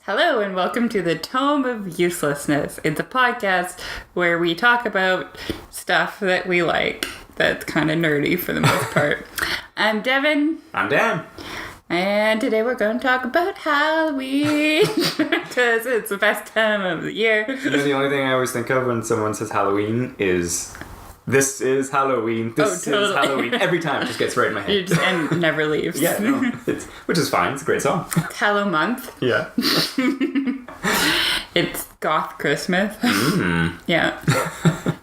Hello and welcome to the Tome of Uselessness. It's a podcast where we talk about stuff that we like that's kind of nerdy for the most part. I'm Devin. I'm Dan. And today we're going to talk about Halloween because it's the best time of the year. You know, the only thing I always think of when someone says Halloween is, this is Halloween, this is Halloween. Every time it just gets right in my head. And never leaves. Yeah, no, which is fine. It's a great song. It's Hallow Month. Yeah. It's goth Christmas. Mm. Yeah.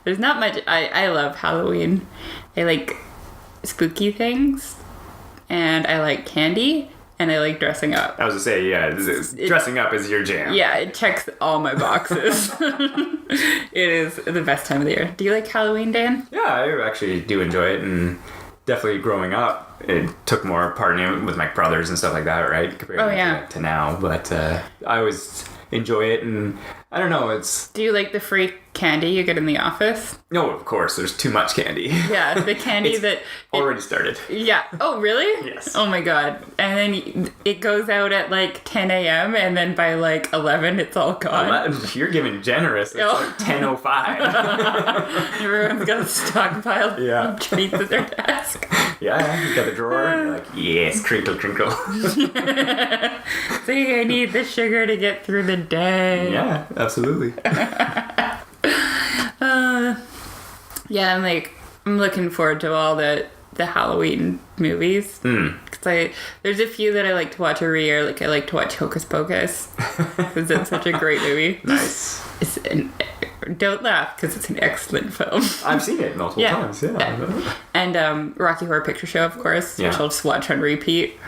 There's not much. I love Halloween. I like spooky things. And I like candy. And I like dressing up. I was to say, yeah, dressing up is your jam. Yeah, it checks all my boxes. It is the best time of the year. Do you like Halloween, Dan? Yeah, I actually do enjoy it. And definitely growing up, it took more part in it with my brothers and stuff like that, right? Compared to now. But I always enjoy it. And I don't know, it's... Do you like the free candy you get in the office? No, of course. There's too much candy. Yeah, the candy that... already started. Yeah. Oh, really? Yes. Oh, my God. And then it goes out at like 10 a.m. and then by like 11, it's all gone. You're giving generous. It's like 10:05. Everyone's got a stockpile of treats at their desk. Yeah, you got the drawer and you're like, yes, crinkle, crinkle. See, I need the sugar to get through the day. Yeah, absolutely. Yeah, I'm looking forward to all the Halloween movies. Because there's a few that I like to watch every year. Like I like to watch Hocus Pocus because it's such a great movie. Nice. Don't laugh because it's an excellent film. I've seen it multiple times. Yeah. And Rocky Horror Picture Show, of course, which I'll just watch on repeat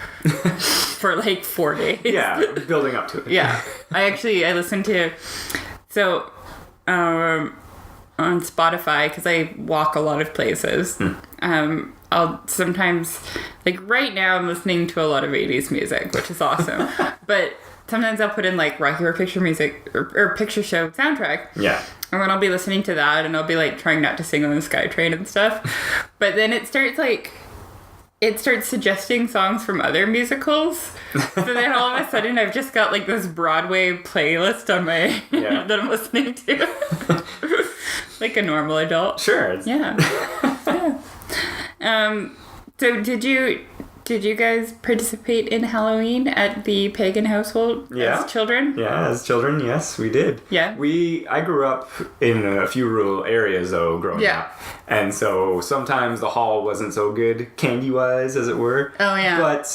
for like 4 days. Yeah, building up to it. Yeah, I listened to on Spotify because I walk a lot of places. I'll sometimes, like right now I'm listening to a lot of 80s music, which is awesome. But sometimes I'll put in like Rocky Horror Picture music or Picture Show soundtrack. Yeah. And then I'll be listening to that and I'll be like trying not to sing on the SkyTrain and stuff. But then it starts suggesting songs from other musicals. So then all of a sudden I've just got like this Broadway playlist on my that I'm listening to. Like a normal adult. Sure. Yeah. So did you guys participate in Halloween at the pagan household as children? Yeah, as children, yes, we did. Yeah. I grew up in a few rural areas, though, growing up. And so sometimes the hall wasn't so good, candy-wise, as it were. Oh, yeah. But,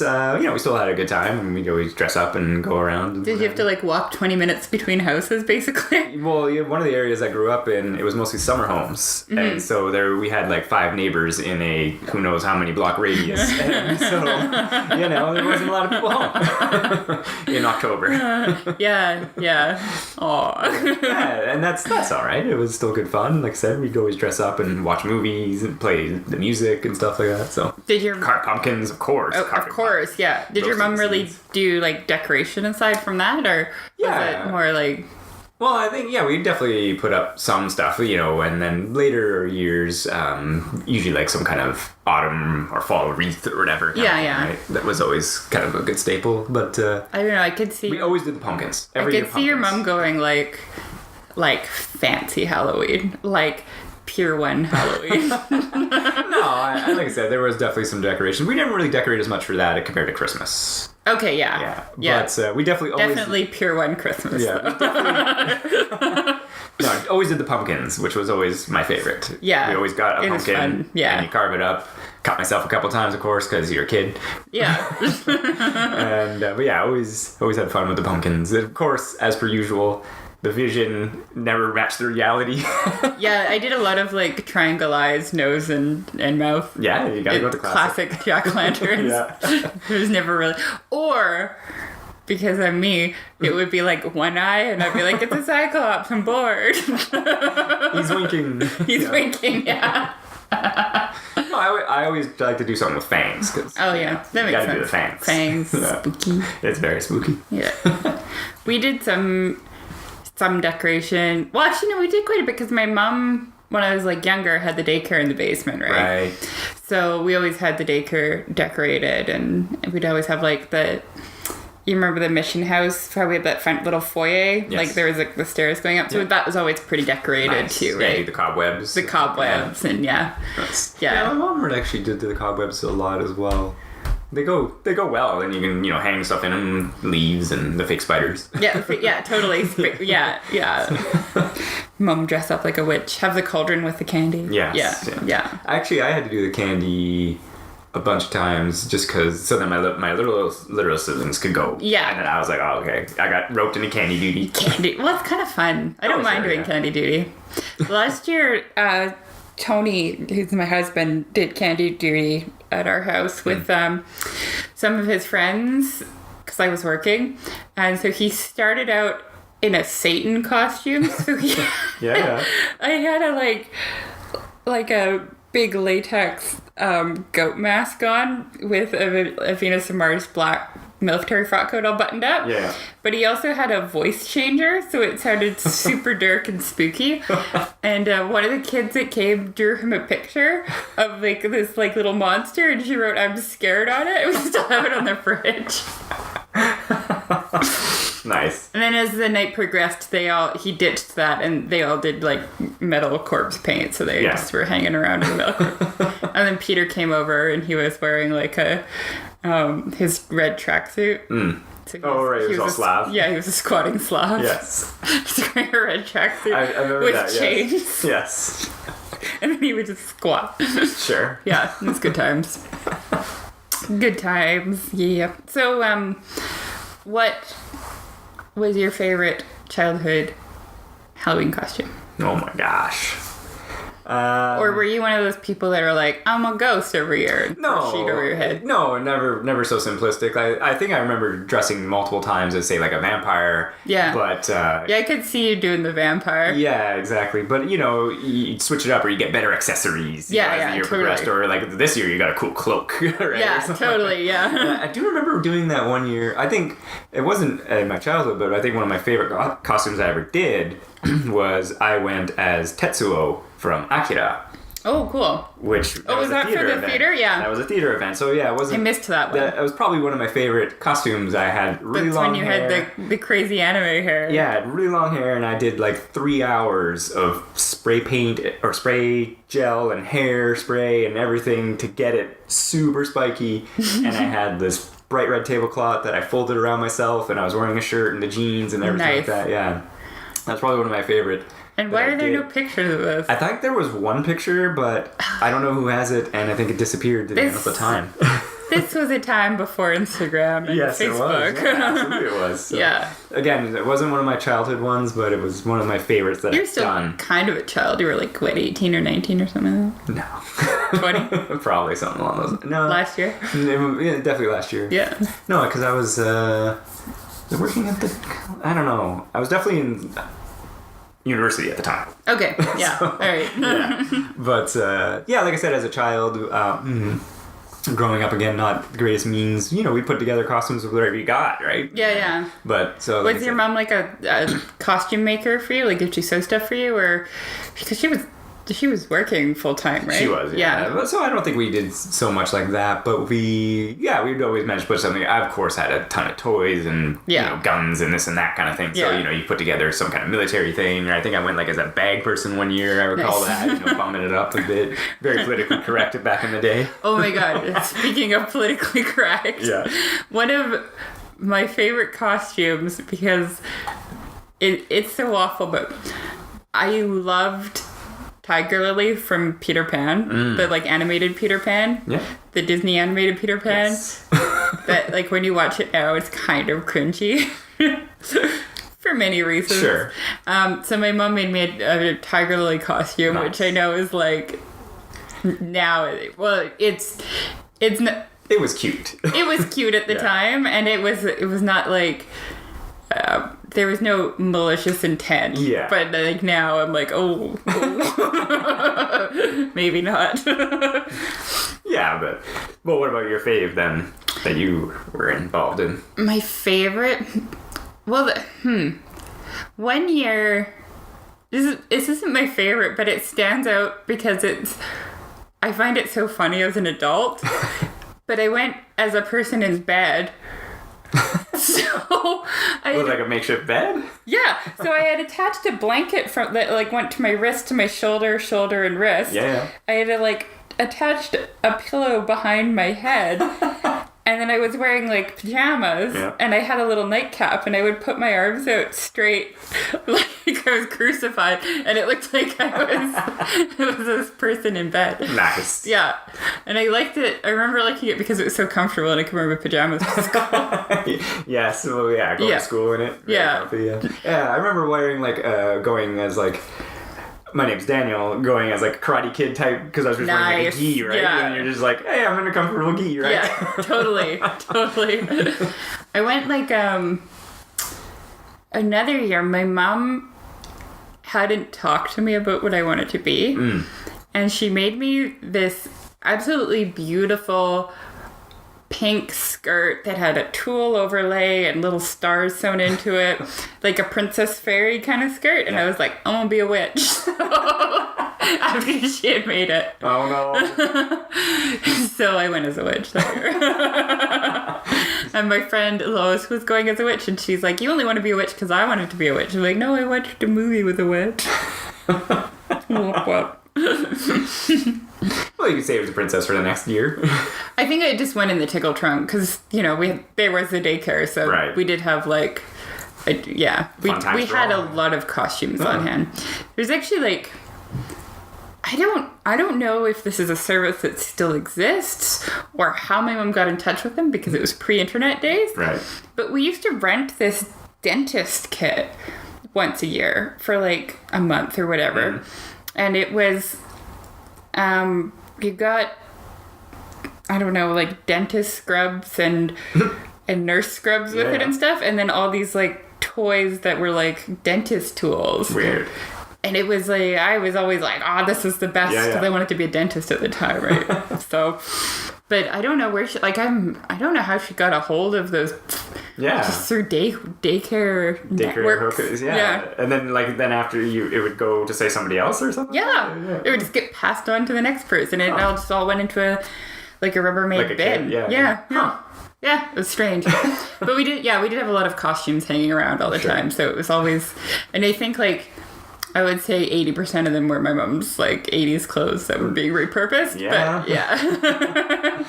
we still had a good time, and we'd always dress up and go around. Did you have to, like, walk 20 minutes between houses, basically? Well, one of the areas I grew up in, it was mostly summer homes. Mm-hmm. And so we had, like, 5 neighbors in a who knows how many block radius. And so, there wasn't a lot of people home in October. Yeah. Aw. Yeah, and that's all right. It was still good fun. Like I said, we'd always dress up and watch movies and play the music and stuff like that. So did your carve pumpkins, of course. Of course, yeah. Did your mom really do like decoration aside from that, or was it more like? Well, I think, we definitely put up some stuff, and then later years, usually like some kind of autumn or fall wreath or whatever. Yeah. Right? That was always kind of a good staple, but... I don't know, I could see... We always did the pumpkins. I could see your mom going like fancy Halloween, like Pier 1 Halloween. No, like I said, there was definitely some decoration. We didn't really decorate as much for that compared to Christmas. Okay, yeah. But we definitely Pier 1 Christmas. Yeah. No, I always did the pumpkins, which was always my favorite. Yeah. We always got a pumpkin, and you carve it up. Cut myself a couple times, of course, because you're a kid. Yeah. And but always had fun with the pumpkins. And of course, as per usual, the vision never matched the reality. Yeah, I did a lot of like triangle eyes, nose, and mouth. Yeah, you gotta go with the classic jack-o'-lanterns. Yeah. It was never really... Or, because I'm me, it would be like one eye, and I'd be like, it's a cyclops, I'm bored. He's winking. He's winking, yeah. No, I always like to do something with fangs. Cause, that makes sense. You gotta do the fangs. Fangs, spooky. It's very spooky. Yeah. We did some decoration. Well, actually, no, we did quite a bit because my mom, when I was like younger, had the daycare in the basement, right? So we always had the daycare decorated, and we'd always have like the you remember the mission house? How we had that front little foyer? Yes. Like there was like the stairs going up to it. That was always pretty decorated Nice. too, Yeah, right? the cobwebs. The cobwebs and yeah. My mom actually did the cobwebs a lot as well. They go well, and you can hang stuff in them, leaves and the fake spiders. Yeah, totally. Yeah. Mom dress up like a witch. Have the cauldron with the candy. Yes. Yeah. Actually, I had to do the candy a bunch of times just because, so that my literal siblings could go. Yeah. And then I was like, oh, okay, I got roped into candy duty. Candy. Well, it's kind of fun. I don't mind doing candy duty. Last year, Tony, who's my husband, did candy duty at our house with some of his friends because I was working, and so he started out in a Satan costume. So he, Yeah. I had a like a big latex goat mask on with a Venus of Mars black military frock coat all buttoned up. Yeah. But he also had a voice changer, so it sounded super dark and spooky. And one of the kids that came drew him a picture of like this like little monster, and she wrote, "I'm scared" on it. We still have it on the fridge. Nice. And then as the night progressed, he ditched that, and they all did like metal corpse paint, so they just were hanging around in the metal. And then Peter came over, and he was wearing like his red tracksuit. So He was all Slav. Yeah, he was a squatting Slav. Yes. He's wearing a red tracksuit I remember with that. chains. Yes. And then he would just squat. Sure. Yeah, it was good times. Good times. Yeah. So, what was your favorite childhood Halloween costume? Oh my gosh. Or were you one of those people that are like, I'm a ghost every year and put a sheet over your head? No, never so simplistic. I think I remember dressing multiple times as, say, like a vampire. Yeah. But yeah, I could see you doing the vampire. Yeah, exactly. But you switch it up, or you get better accessories. As the year progressed, or like this year you got a cool cloak. Right? Yeah, totally. Yeah. I do remember doing that one year. I think it wasn't in my childhood, but I think one of my favorite costumes I ever did was I went as Tetsuo from Akira. Oh, cool. Was that for the theater? Yeah. That was a theater event. So yeah, it wasn't. I missed that one. That was probably one of my favorite costumes. I had really long hair. That's when you had the crazy anime hair. Yeah, I had really long hair, and I did like 3 hours of spray paint or spray gel and hairspray and everything to get it super spiky. And I had this bright red tablecloth that I folded around myself, and I was wearing a shirt and the jeans and everything like that. Yeah, that's probably one of my favorite. And why are there no pictures of this? I think there was one picture, but I don't know who has it, and I think it disappeared at the end of the time. This was a time before Instagram and yes, Facebook. It was. Yeah, absolutely it was. So, yeah. Again, it wasn't one of my childhood ones, but it was one of my favorites that You're still kind of a child. You were like, what, 18 or 19 or something like that? No. 20? Probably something along those lines. No. Last year? Yeah, definitely last year. Yeah. No, because I was working at I don't know. I was definitely in university at the time. Okay, yeah, all right. Yeah. But, like I said, as a child, growing up, again, not the greatest means, we put together costumes with whatever you got, right? Yeah. But, so... Was your mom like a costume maker for you? Like, did she sew stuff for you? Or... Because she was working full time, right? She was, yeah. So I don't think we did so much like that, but we'd always manage to put something. I, of course, had a ton of toys and guns and this and that kind of thing. So, you put together some kind of military thing. Or I think I went like as a bag person one year, I recall that, bumming it up a bit. Very politically correct back in the day. Oh my God. Speaking of politically correct. Yeah. One of my favorite costumes, because it's so awful, but I loved Tiger Lily from Peter Pan, the like animated Peter Pan, the Disney animated Peter Pan. Yes. That like when you watch it now, it's kind of cringy for many reasons. Sure. So my mom made me a Tiger Lily costume, which I know is like now. Well, it's not. It was cute. It was cute at the time, and it was not like. There was no malicious intent. Yeah. But like now I'm like, oh. Maybe not. Yeah, but what about your fave then that you were involved in? My favorite? Well, 1 year, this isn't my favorite, but it stands out because I find it so funny as an adult. But I went as a person in bed. So I Was it like a makeshift bed? yeah. So I had attached a blanket from that like went to my wrist, to my shoulder, and wrist. Yeah. I had like attached a pillow behind my head. And then I was wearing like pajamas, and I had a little nightcap, and I would put my arms out straight, like I was crucified, and it looked like it was this person in bed. Nice. Yeah, and I liked it. I remember liking it because it was so comfortable, and I could wear my pajamas to school. Yes, well, go to school in it. Yeah, I remember wearing like going as like. My name's Daniel, going as like a Karate Kid type, because I was just wearing like a gi, right? Yeah. And you're just like, hey, I'm in a comfortable gi, right? Yeah, totally. I went like another year. My mom hadn't talked to me about what I wanted to be, and she made me this absolutely beautiful pink skirt that had a tulle overlay and little stars sewn into it, like a Princess Fairy kind of skirt, and I was like, I'm gonna be a witch. After she had made it. Oh no. So I went as a witch that year. And my friend Lois was going as a witch, and she's like, you only want to be a witch because I wanted to be a witch. I'm like, no, I watched a movie with a witch. Whoop, whoop. Well, you could say it was a princess for the next year. I think I just went in the tickle trunk because, there was the daycare, so we did have like, we had a lot of costumes on hand. There's actually like, I don't know if this is a service that still exists or how my mom got in touch with them because it was pre-internet days. Right. But we used to rent this dentist kit once a year for like a month or whatever. And it was, you got, I don't know, like dentist scrubs and nurse scrubs with it and stuff. And then all these like toys that were like dentist tools. Weird. And it was like, I was always like, this is the best because I wanted to be a dentist at the time, right? So, but I don't know where she, like, I don't know how she got a hold of those. Yeah. Just through daycare networks. Hookers, yeah. And then after it would go to say somebody else or something? Yeah. It would just get passed on to the next person. And it all went into a Rubbermaid bin. Yeah. Huh. Yeah, it was strange. But we did have a lot of costumes hanging around all the time. So it was always, and I think like, I would say 80% of them were my mom's like 80s clothes that were being repurposed. Yeah. But yeah.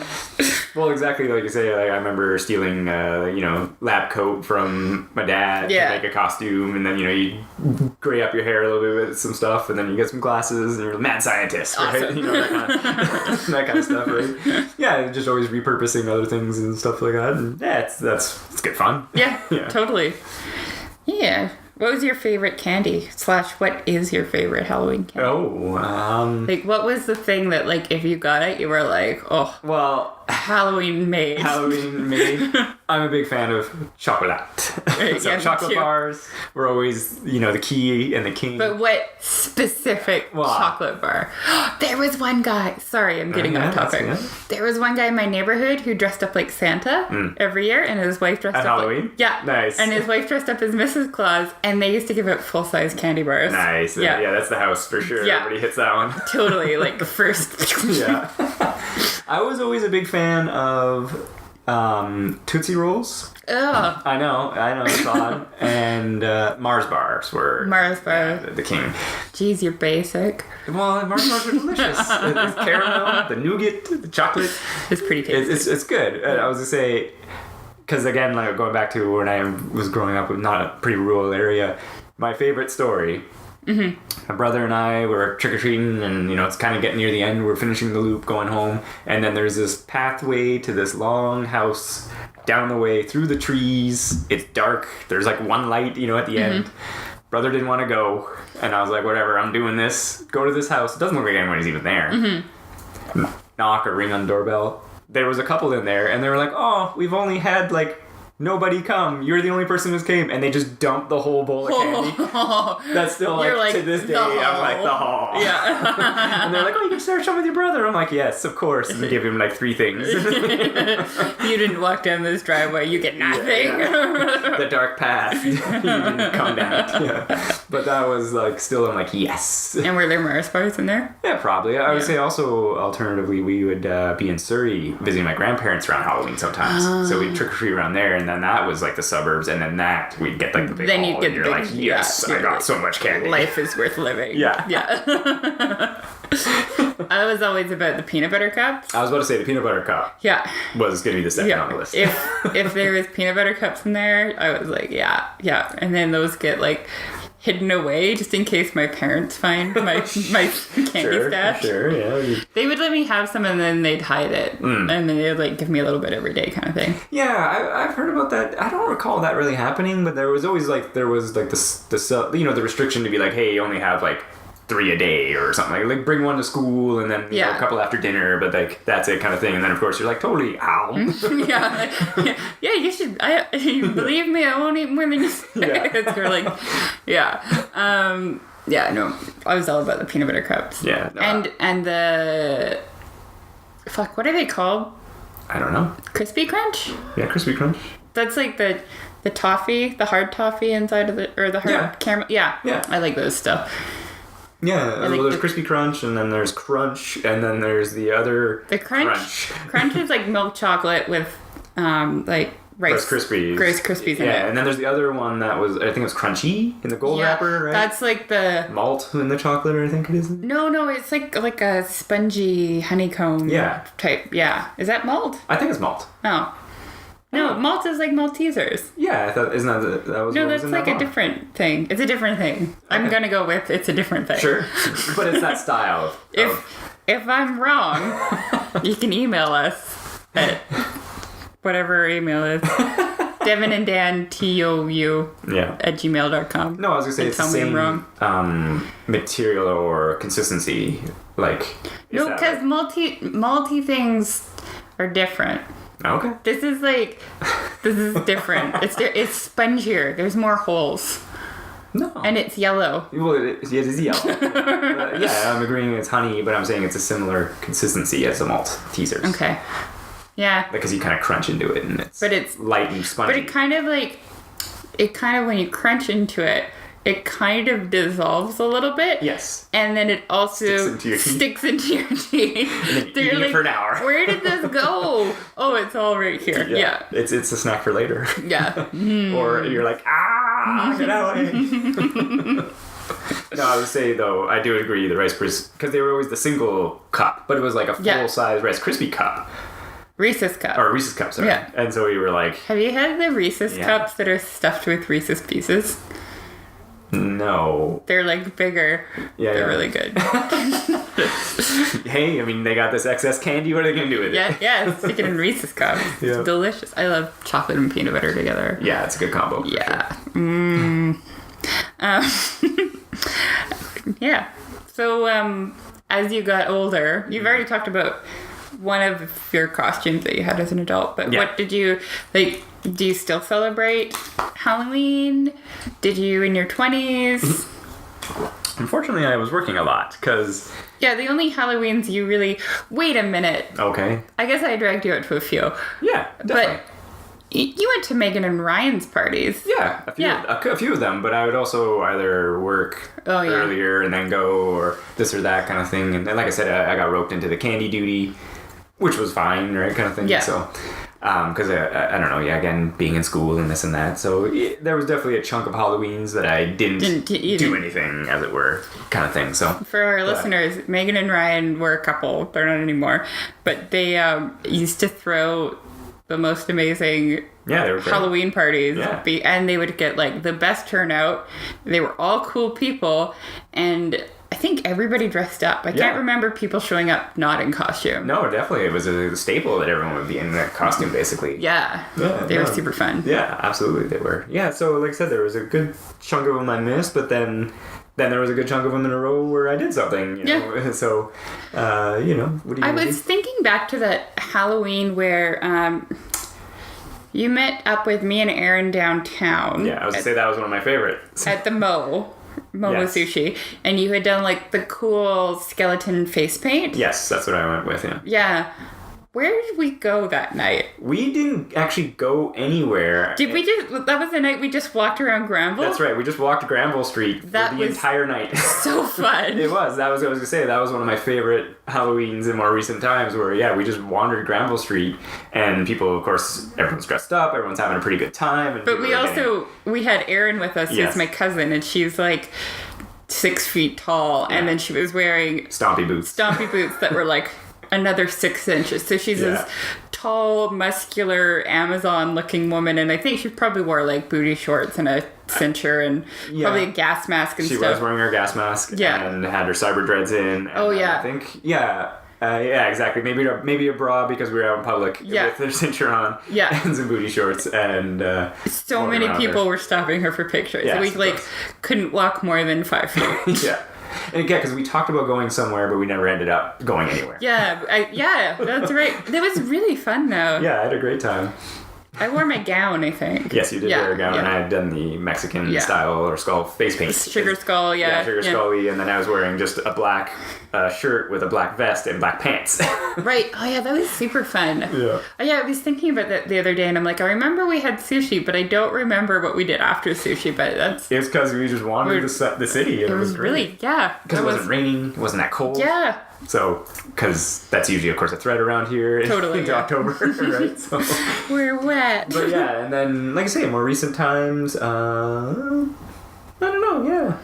Well, exactly like you say, like, I remember stealing, lab coat from my dad to make a costume, and then, you gray up your hair a little bit with some stuff, and then you get some glasses, and you're a mad scientist, right? Awesome. That kind of stuff, right? Yeah, just always repurposing other things and stuff like that. And it's good fun. Yeah, totally. Yeah. What was your favorite candy? / what is your favorite Halloween candy? Like, what was the thing that, like, if you got it, you were like, oh, well, Halloween made. I'm a big fan of chocolate. So chocolate bars were always, the key and the king. But what specific chocolate bar? There was one guy. Sorry, I'm getting off topic. There was one guy in my neighborhood who dressed up like Santa every year, and his wife dressed up Halloween? Nice. And his wife dressed up as Mrs. Claus, and they used to give out full-size candy bars. Nice. Yeah, that's the house for sure. Yeah. Everybody hits that one. Totally, like first. Yeah. I was always a big fan of Tootsie Rolls. Ugh. I know, it's odd. And Mars bars were the king. Jeez, you're basic. Well, Mars bars are delicious. It's caramel, the nougat, the chocolate. It's pretty tasty. It's good. I was going to say, because again, like going back to when I was growing up in not a pretty rural area, my favorite story. My brother and I were trick-or-treating, and it's kind of getting near the end. We're finishing the loop, going home, and then there's this pathway to this long house down the way through the trees. It's dark. There's like one light, at the end. Brother didn't want to go, and I was like, whatever, I'm doing this. Go to this house. It doesn't look like anybody's even there. Knock or ring on the doorbell. There was a couple in there, and they were like, oh, we've only had like nobody come. You're the only person who's came. And they just dumped the whole bowl of candy. That's still like to this day, I'm like, the hall. Yeah. And they're like, oh, you can share some with your brother. I'm like, yes, of course. And give him like 3 things. You didn't walk down this driveway. You get nothing. Yeah. The dark path. You didn't come down. Yeah. But that was like, still, I'm like, yes. And were there Mars bars in there? Yeah, probably. I would say also, alternatively, we would be in Surrey visiting my grandparents around Halloween sometimes. So we'd trick-or-treat around there. And and then that was like the suburbs, and then that we'd get like the big Then haul, you'd get and you're the like, big- yes, yeah, I got like, so much candy. Life is worth living. Yeah. Yeah. I was always about the peanut butter cups. I was about to say the peanut butter cup Yeah. was going to be the second on the Yeah. list. If there was peanut butter cups in there, I was like, yeah. And then those get like hidden away just in case my parents find my candy stash. Sure, yeah. They would let me have some and then they'd hide it. And then they'd like give me a little bit every day kind of thing. Yeah, I've heard about that. I don't recall that really happening, but there was always like the restriction to be like, hey, you only have like 3 a day or something, like bring one to school and then you know, a couple after dinner, but like that's it kind of thing. And then of course you're like, totally, ow. Yeah, you should. You believe me, I won't eat more than you say. It's like, no, I was all about the peanut butter cups. Yeah, no, and the what are they called? I don't know. Crispy Crunch. Yeah, crispy crunch. That's like the toffee, the hard toffee inside of the hard caramel. Yeah, I like those stuff. Yeah, like well, there's crispy crunch, and then there's crunch, and then there's the other crunch. Crunch is like milk chocolate with like Rice Krispies. Rice Krispies in it. Yeah, and then there's the other one that was, I think it was crunchy in the gold wrapper, right? That's like the malt in the chocolate, I think it is. No, it's like a spongy honeycomb type. Yeah. Is that malt? I think it's malt. Oh. No, malt is like Maltesers. Yeah, I thought, isn't that that was No, what that's was in like that a one? different thing. It's a different thing. Okay. I'm gonna go with it's a different thing. Sure. But it's that style. If I'm wrong, you can email us at whatever our email is. Devin and Dan TOU at gmail.com. No, I was gonna say it's the same wrong. material or consistency. Like no, because multi things are different. Okay. This is different. It's spongier. There's more holes. No. And it's yellow. Well, it is yellow. Yeah, I'm agreeing it's honey, but I'm saying it's a similar consistency as the malt teasers. Okay. Yeah. Because you kind of crunch into it, and it's light and spongy. But it kind of when you crunch into it, it kind of dissolves a little bit. Yes. And then it also sticks into your teeth. And then you eat it for an hour. Where did this go? Oh, it's all right here. Yeah. It's a snack for later. Yeah. Or you're like, get out of here. No, I would say, though, I do agree, the Rice Krispies, because they were always the single cup, but it was like a full-size Rice Krispie cup. Reese's cup. Or Reese's cup, sorry. Yeah. And so we were like... Have you had the Reese's cups that are stuffed with Reese's Pieces? No. They're like bigger. Yeah, They're really good. Hey, I mean, they got this excess candy. What are they going to do with it? Yeah, stick it in Reese's cups. It's delicious. I love chocolate and peanut butter together. Yeah, it's a good combo. Yeah. Sure. Yeah. So, as you got older, you've already talked about one of your costumes that you had as an adult, but what did you, like, do you still celebrate Halloween? Did you in your 20s? Unfortunately, I was working a lot, because... Yeah, the only Halloweens you really... Wait a minute. Okay. I guess I dragged you out to a few. Yeah, definitely. But you went to Megan and Ryan's parties. Yeah, a few of them, but I would also either work earlier and then go, or this or that kind of thing. And then, like I said, I got roped into the candy duty, which was fine, right, kind of thing. Yeah. So, because I don't know, again, being in school and this and that. So there was definitely a chunk of Halloweens that I didn't do anything, as it were, kind of thing. So for our listeners, Megan and Ryan were a couple. They're not anymore, but they used to throw the most amazing they were great. Halloween parties. Yeah. And they would get like the best turnout. They were all cool people, and I think everybody dressed up. I can't remember people showing up not in costume. No, definitely. It was a staple that everyone would be in that costume, basically. They were super fun. Yeah, absolutely they were. Yeah, so like I said, there was a good chunk of them I missed, but then there was a good chunk of them in a row where I did something, you know. So, what do you I was thinking back to that Halloween where you met up with me and Aaron downtown. Yeah, I was going to say that was one of my favorites. At the Momo Sushi, and you had done like the cool skeleton face paint. Yes, that's what I went with, Yeah. Where did we go that night? We didn't actually go anywhere. Did we just... That was the night we just walked around Granville? That's right. We just walked Granville Street for the entire night. So fun. It was. That was what I was going to say. That was one of my favorite Halloweens in more recent times where, we just wandered Granville Street and people, of course, everyone's dressed up. Everyone's having a pretty good time. And but we had Erin with us, who's my cousin, and she's like 6 feet tall. And then she was wearing... Stompy boots that were like... another 6 inches. So she's this tall, muscular, Amazon-looking woman, and I think she probably wore like booty shorts and a cincher and probably a gas mask and stuff. She was wearing her gas mask and had her cyber dreads in. And I think, exactly. Maybe a bra because we were out in public with her cincher on and some booty shorts. And so many people were stopping her for pictures. Yes, we couldn't walk more than 5 feet. Yeah. And again, because we talked about going somewhere, but we never ended up going anywhere. Yeah, that's right. That was really fun, though. Yeah, I had a great time. I wore my gown, I think. Yes, you did wear a gown, and I had done the Mexican style or skull face paint. Sugar skull, Sugar scully, and then I was wearing just a black shirt with a black vest and black pants. Right. Oh, yeah, that was super fun. Yeah. I was thinking about that the other day, and I'm like, I remember we had sushi, but I don't remember what we did after sushi, but that's... It's because we just wandered the city, and it was great. Really, because it wasn't raining, it wasn't that cold. Yeah. So, because that's usually, of course, a thread around here into October, right? So, we're wet. But and then, like I say, more recent times, I don't know,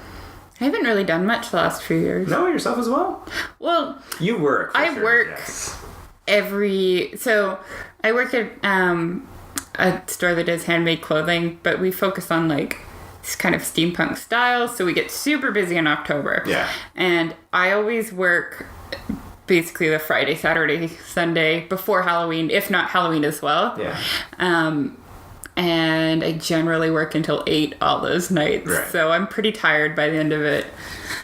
I haven't really done much the last few years. No, yourself as well? Well, you work. I work so I work at a store that does handmade clothing, but we focus on like this kind of steampunk style, so we get super busy in October. Yeah. And I always work basically the Friday, Saturday, Sunday before Halloween, if not Halloween as well. Yeah. And I generally work until 8 all those nights. Right. So I'm pretty tired by the end of it.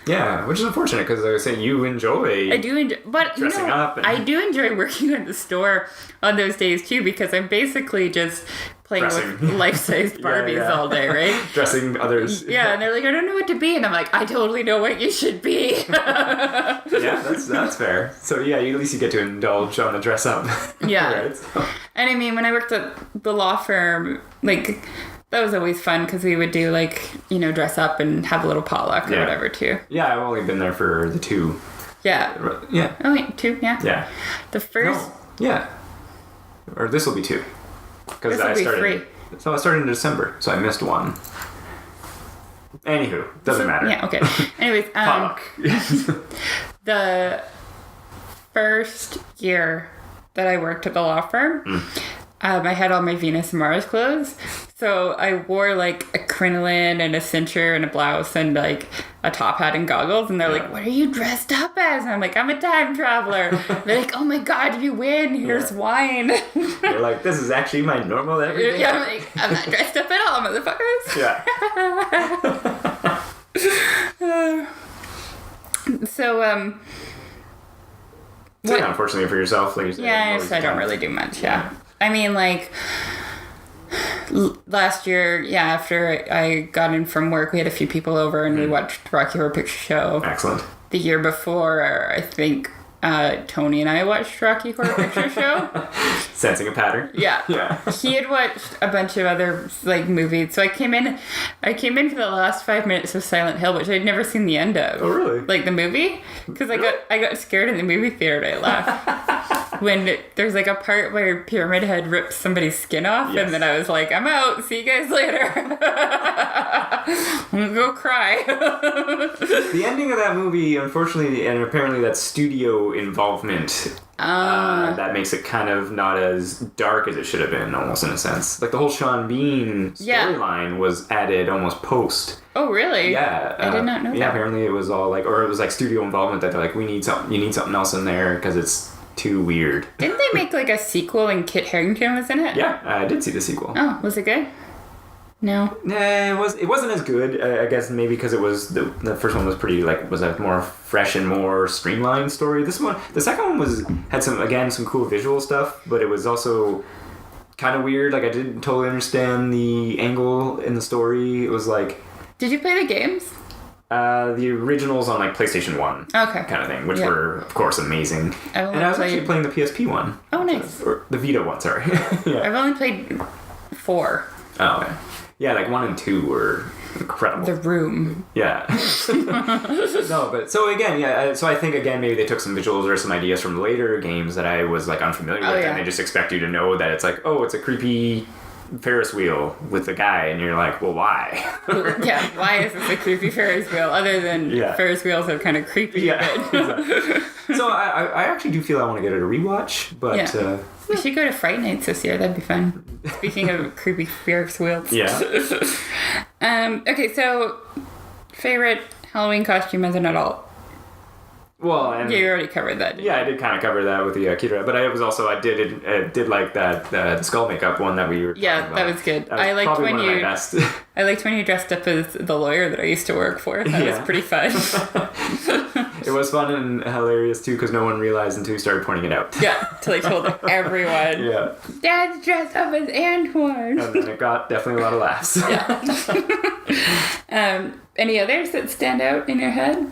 Yeah, which is unfortunate because I was saying you enjoy. I do enjoy, but dressing up. I do enjoy working at the store on those days too because I'm basically just playing with life-size Barbies all day, right? Dressing others. Yeah, and they're like, I don't know what to be, and I'm like, I totally know what you should be. Yeah, that's fair. So yeah, at least you get to indulge on the dress up. Yeah. Right, so. And I mean, when I worked at the law firm, like, that was always fun because we would do like, dress up and have a little potluck or whatever too. Yeah, I've only been there for the 2. Yeah. Yeah. Oh wait, 2, yeah. Yeah. The first. No. Yeah. Or this will be 2. Because I started. 3. So I started in December, so I missed 1. Anywho, doesn't matter. Yeah. Okay. Anyways, the first year that I worked at the law firm, I had all my Venus and Mars clothes. So I wore like a crinoline and a cincher and a blouse and like a top hat and goggles. And they're like, what are you dressed up as? And I'm like, I'm a time traveler. They're like, oh my God, you win. Here's wine. You're like, this is actually my normal everyday. Yeah, I'm like, I'm not dressed up at all, motherfuckers. Yeah. So, yeah, unfortunately for yourself, like you said. Yeah, I don't really do much, I mean, like, last year, after I got in from work, we had a few people over and we watched Rocky Horror Picture Show. Excellent. The year before, I think Tony and I watched Rocky Horror Picture Show. Sensing a pattern. Yeah. He had watched a bunch of other like movies, so I came in for the last 5 minutes of Silent Hill, which I'd never seen the end of. Oh really? Like the movie, because I got scared in the movie theater and I left. When there's like a part where Pyramid Head rips somebody's skin off, and then I was like, I'm out. See you guys later. I'm gonna go cry. The ending of that movie, unfortunately, and apparently that studio involvement, that makes it kind of not as dark as it should have been, almost in a sense. Like the whole Sean Bean storyline was added almost post. Oh really? Yeah. I did not know that. Yeah, apparently it was all like, or it was like studio involvement that they're like, you need something else in there because it's too weird. Didn't they make like a sequel and Kit Harington was in it? Yeah, I did see the sequel. Oh, was it good? No. Nah, it wasn't as good. I guess maybe because it was the first one was pretty was a more fresh and more streamlined story. The second one had some cool visual stuff, but it was also kind of weird. Like I didn't totally understand the angle in the story. It was like. Did you play the games? The originals on like PlayStation 1 Okay. kind of thing, which were, of course, amazing. I've only And I was played- actually playing the PSP one. Oh, nice. Or the Vita one, sorry. Yeah. I've only played 4. Oh, okay. Yeah, like 1 and 2 were incredible. The Room. Yeah. No, but so again, yeah. So I think again maybe they took some visuals or some ideas from later games that I was like unfamiliar with, yeah. and they just expect you to know that it's like, oh, it's a creepy Ferris wheel with a guy, and you're like, well, why? Yeah, why is this a creepy Ferris wheel? Other than Ferris wheels are kind of creepy. Yeah. Exactly. So I actually do feel I want to get it a rewatch, but we should go to Fright Nights this year. That'd be fun. Speaking of creepy Ferris wheels. yeah. Okay, so favorite Halloween costume as an adult. Well, and Yeah, you already covered that. yeah, I did kind of cover that with the Kira, but I was also I did like that skull makeup one that we were. Yeah, talking that about. was good. That was I liked probably when one of my you. best. I liked when you dressed up as the lawyer that I used to work for. That was pretty fun. It was fun and hilarious too because no one realized until you started pointing it out. Yeah, till I told everyone. Yeah. Dad's dressed up as Antoine. And then it got definitely a lot of laughs. Any others that stand out in your head?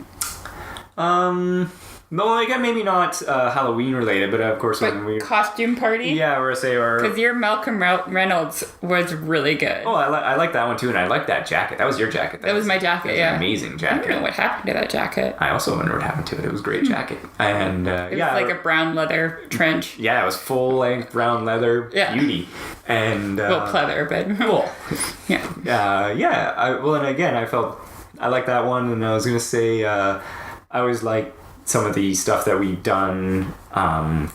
No, again, maybe not Halloween related, but of course when we. Costume party? Yeah, or say or. Because your Malcolm Reynolds was really good. Oh, I like that one too, and I like that jacket. That was your jacket. That was my jacket, an amazing I jacket. don't know what happened to that jacket. I also wonder what happened to it. It was a great jacket, and It was like a brown leather trench. yeah, it was full length brown leather beauty, and Well, pleather, but cool. yeah. Well, and again, I like that one, and I was gonna say I always like some of the stuff that we've done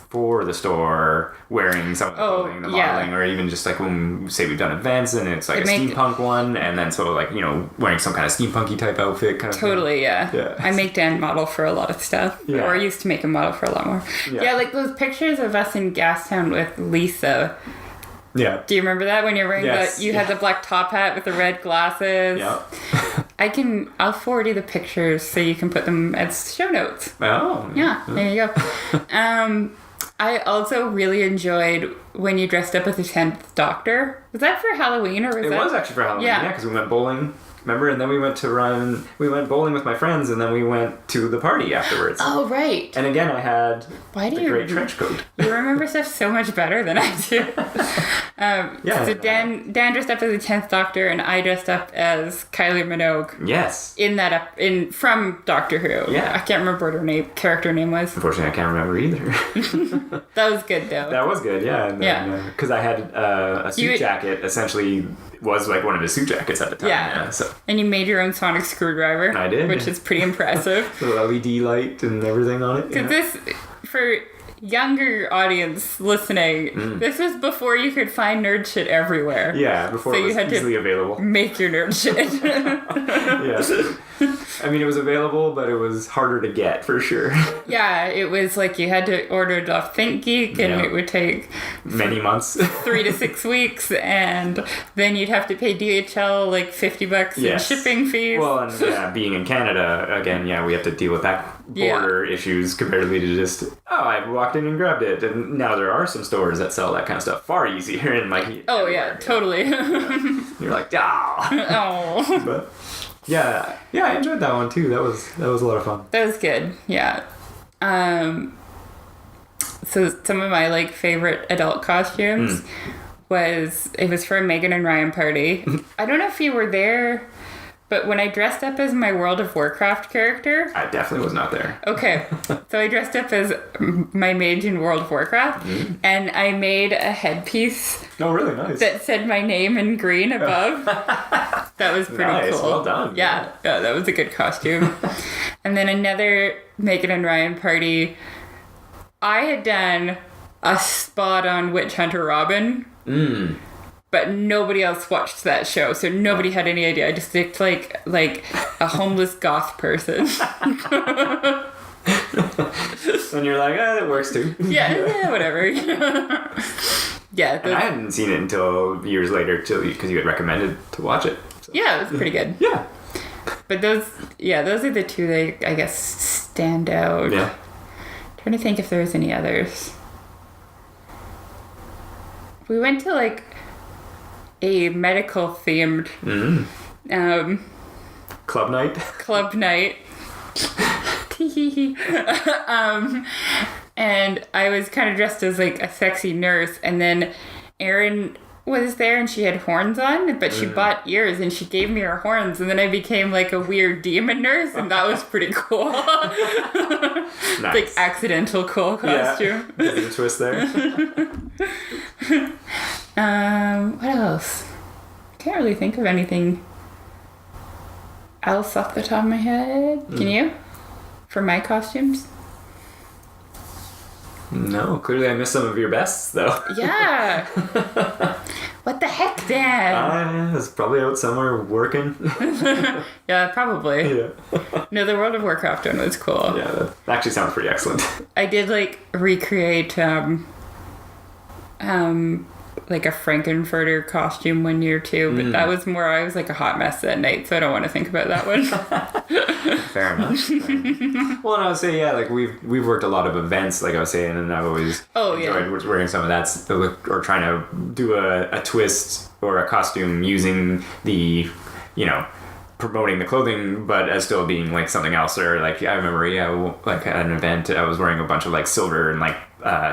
for the store, wearing some of the clothing, the modeling, or even just like when say we've done events and it's like steampunk one, and then sort of like, you know, wearing some kind of steampunky type outfit kind of Totally, thing. yeah. I make Dan model for a lot of stuff. Yeah. Or I used to make him model for a lot more. Yeah, like those pictures of us in Gastown with Lisa. Yeah. Do you remember that when you're wearing you had the black top hat with the red glasses? Yeah. I'll forward you the pictures so you can put them as show notes. Oh. Yeah, there you go. I also really enjoyed when you dressed up as the 10th Doctor. Was that for Halloween or was that? It was actually for Halloween, Yeah. because we went bowling. Remember? And then we went bowling with my friends, and then we went to the party afterwards. Oh, right. And again, I had the great trench coat. You remember stuff so much better than I do. So Dan dressed up as the 10th Doctor, and I dressed up as Kylie Minogue. Yes. From Doctor Who. Yeah. I can't remember what her character name was. Unfortunately, I can't remember either. That was good, though. That was good, yeah. And then, because I had a suit jacket, essentially was like one of his suit jackets at the time. Yeah. So. And you made your own sonic screwdriver. I did. Which is pretty impressive. The LED light and everything on it. Because this, for younger audience listening, this was before you could find nerd shit everywhere. Yeah, before it was easily available. Make your nerd shit. Yeah. I mean, it was available, but it was harder to get for sure. Yeah, it was like you had to order it off ThinkGeek, and it would take many months, 3 to 6 weeks, and then you'd have to pay DHL like $50 in shipping fees. Well, and being in Canada again, we have to deal with that border issues comparatively to just I walked in and grabbed it, and now there are some stores that sell that kind of stuff far easier and like totally. You're like oh. But yeah, I enjoyed that one too. That was a lot of fun. That was good. Yeah. So some of my like favorite adult costumes was for a Megan and Ryan party. I don't know if you were there, but when I dressed up as my World of Warcraft character, I definitely was not there. Okay, so I dressed up as my mage in World of Warcraft, and I made a headpiece. Oh, really nice. That said my name in green above. That was pretty cool. Well done. Yeah, that was a good costume. And then another Megan and Ryan party. I had done a spot on Witch Hunter Robin. But nobody else watched that show, so nobody had any idea. I just looked like a homeless goth person. And you're like, that works too. Yeah, whatever. Yeah. And I hadn't seen it until years later, because you had recommended to watch it. So. Yeah, it was pretty good. Yeah. But those are the two that I guess stand out. Yeah. Trying to think if there was any others. We went to like a medical themed Club night. Club night. And I was kind of dressed as like a sexy nurse, and then Erin was there and she had horns on, but she bought ears and she gave me her horns, and then I became like a weird demon nurse, and that was pretty cool. Nice. Like accidental cool costume. Yeah. There's a twist there. What else? Can't really think of anything else off the top of my head. Can you? For my costumes? No, clearly I missed some of your bests, though. Yeah. What the heck, Dan? I was probably out somewhere working. Yeah, probably. Yeah. No, the World of Warcraft one was cool. Yeah, that actually sounds pretty excellent. I did like recreate like a Frankenfurter costume one year too, but that was more, I was like a hot mess that night, so I don't want to think about that one. Fair enough. Well, and I would say, yeah, like we've worked a lot of events, like I was saying, and I've always enjoyed wearing some of that, or trying to do a twist or a costume using the, promoting the clothing, but as still being like something else. Or like I remember, like at an event, I was wearing a bunch of like silver and like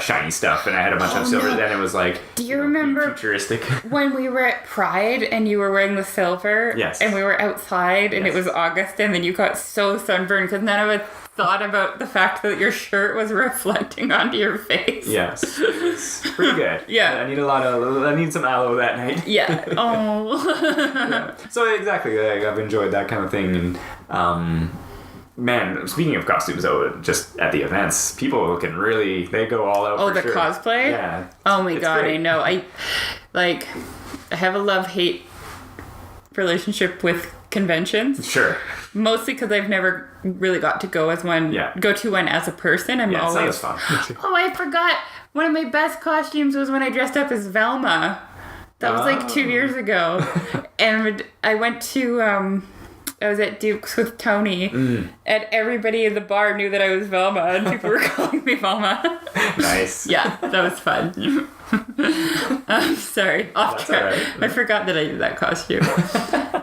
shiny stuff, and I had a bunch of silver. Then it was like, do you remember futuristic when we were at Pride and you were wearing the silver? Yes. And we were outside and it was August, and then you got so sunburned because none of us thought about the fact that your shirt was reflecting onto your face. Yes, it was pretty good. Yeah. I need some aloe that night. Yeah. Oh. Yeah. So exactly, like, I've enjoyed that kind of thing. And man, speaking of costumes, though, just at the events, people can really, they go all out. Oh, for the sure. cosplay? Yeah. Oh my God, great. I know. I have a love-hate relationship with conventions. Sure. Mostly because I've never really got to go as one. Yeah. Go to one as a person. I'm Yeah, always that was fun. Oh, I forgot. One of my best costumes was when I dressed up as Velma. That was like 2 years ago. And I went to I was at Duke's with Tony, and everybody in the bar knew that I was Velma, and people were calling me Velma. Nice. Yeah, that was fun. Sorry, off track. All right. I forgot that I did that costume.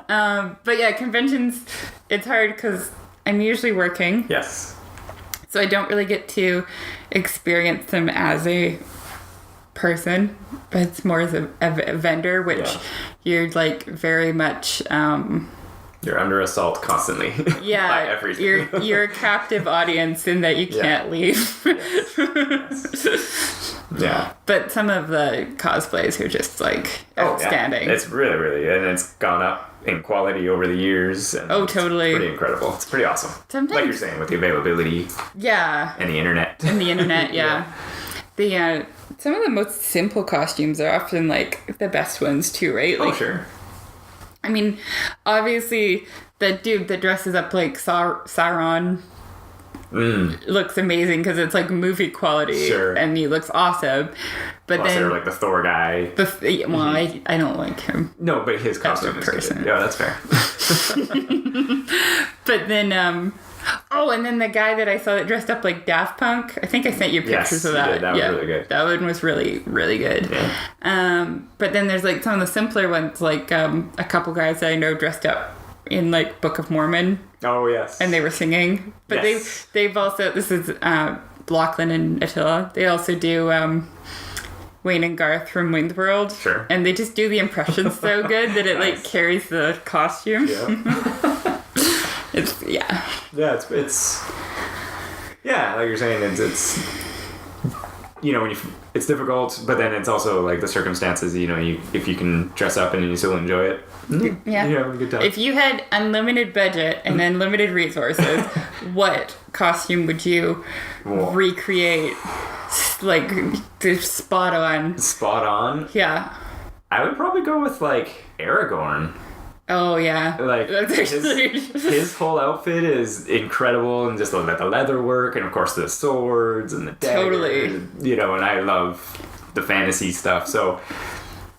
But yeah, conventions, it's hard because I'm usually working. Yes. So I don't really get to experience them as a person, but it's more as a vendor, which you're like very much... You're under assault constantly. Yeah, by everything. you're a captive audience in that you can't leave. Yes. Yeah. But some of the cosplays are just like outstanding. Yeah. It's really, really, and it's gone up in quality over the years. And totally. It's pretty incredible. It's pretty awesome. Sometimes, like you're saying, with the availability. Yeah. And the internet. Yeah. The some of the most simple costumes are often like the best ones too, right? Like, Sure. I mean, obviously, the dude that dresses up like Sauron looks amazing because it's like movie quality, and he looks awesome. But Plus, then they're like the Thor guy. I don't like him. No, but his costume is person. good. Yeah, that's fair. But then, and then the guy that I saw that dressed up like Daft Punk, I think I sent you pictures of that. You did. That was really good. That one was really, really good. Yeah. But then there's like some of the simpler ones, like a couple guys that I know dressed up in like Book of Mormon. Oh, yes. And they were singing. But they've also, this is Lachlan and Attila, they also do Wayne and Garth from Wayne's World. Sure. And they just do the impressions so good that it like carries the costume. Yeah. It's yeah, it's like you're saying, it's when it's difficult, but then it's also like the circumstances, if you can dress up and you still enjoy it, you're having a good time. If you had unlimited budget and unlimited resources, what costume would you recreate like spot on? Yeah, I would probably go with like Aragorn. Oh yeah, like his whole outfit is incredible, and just the leather work, and of course the swords and the daggers, and I love the fantasy stuff. So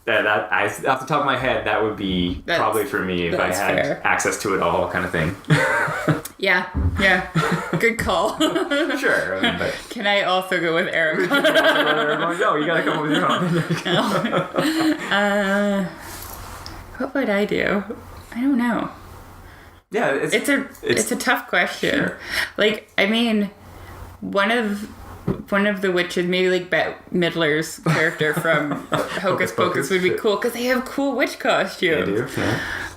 that off the top of my head, that would be probably for me if I had access to it all, kind of thing. Yeah. Good call. Sure. But Can I also go with Aragorn? No, you gotta come up with your own. What would I do? I don't know. Yeah, it's a tough question. Sure. Like, I mean, one of the witches, maybe like Bette Midler's character from Hocus Pocus would be cool because they have cool witch costumes. They do.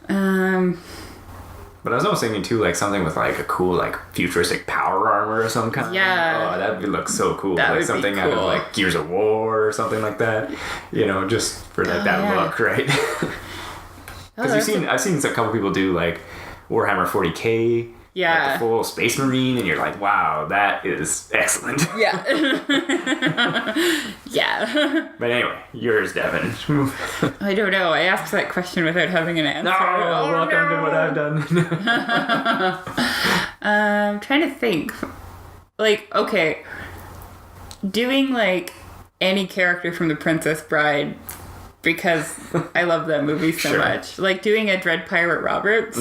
Yeah. But I was almost thinking too, like something with like a cool, like futuristic power armor or some kind. Yeah. Oh, that would look so cool. That like would be something out of cool. like Gears of War or something like that. You know, just for that yeah. look, right? Because I've seen a couple people do like Warhammer 40K. Yeah. Like the full Space Marine, and you're like, wow, that is excellent. Yeah. Yeah. But anyway, yours, Devin. I don't know. I asked that question without having an answer. No, welcome to what I've done. I'm trying to think. Like, okay. Doing, like, any character from The Princess Bride, because I love that movie so much. Like, doing a Dread Pirate Roberts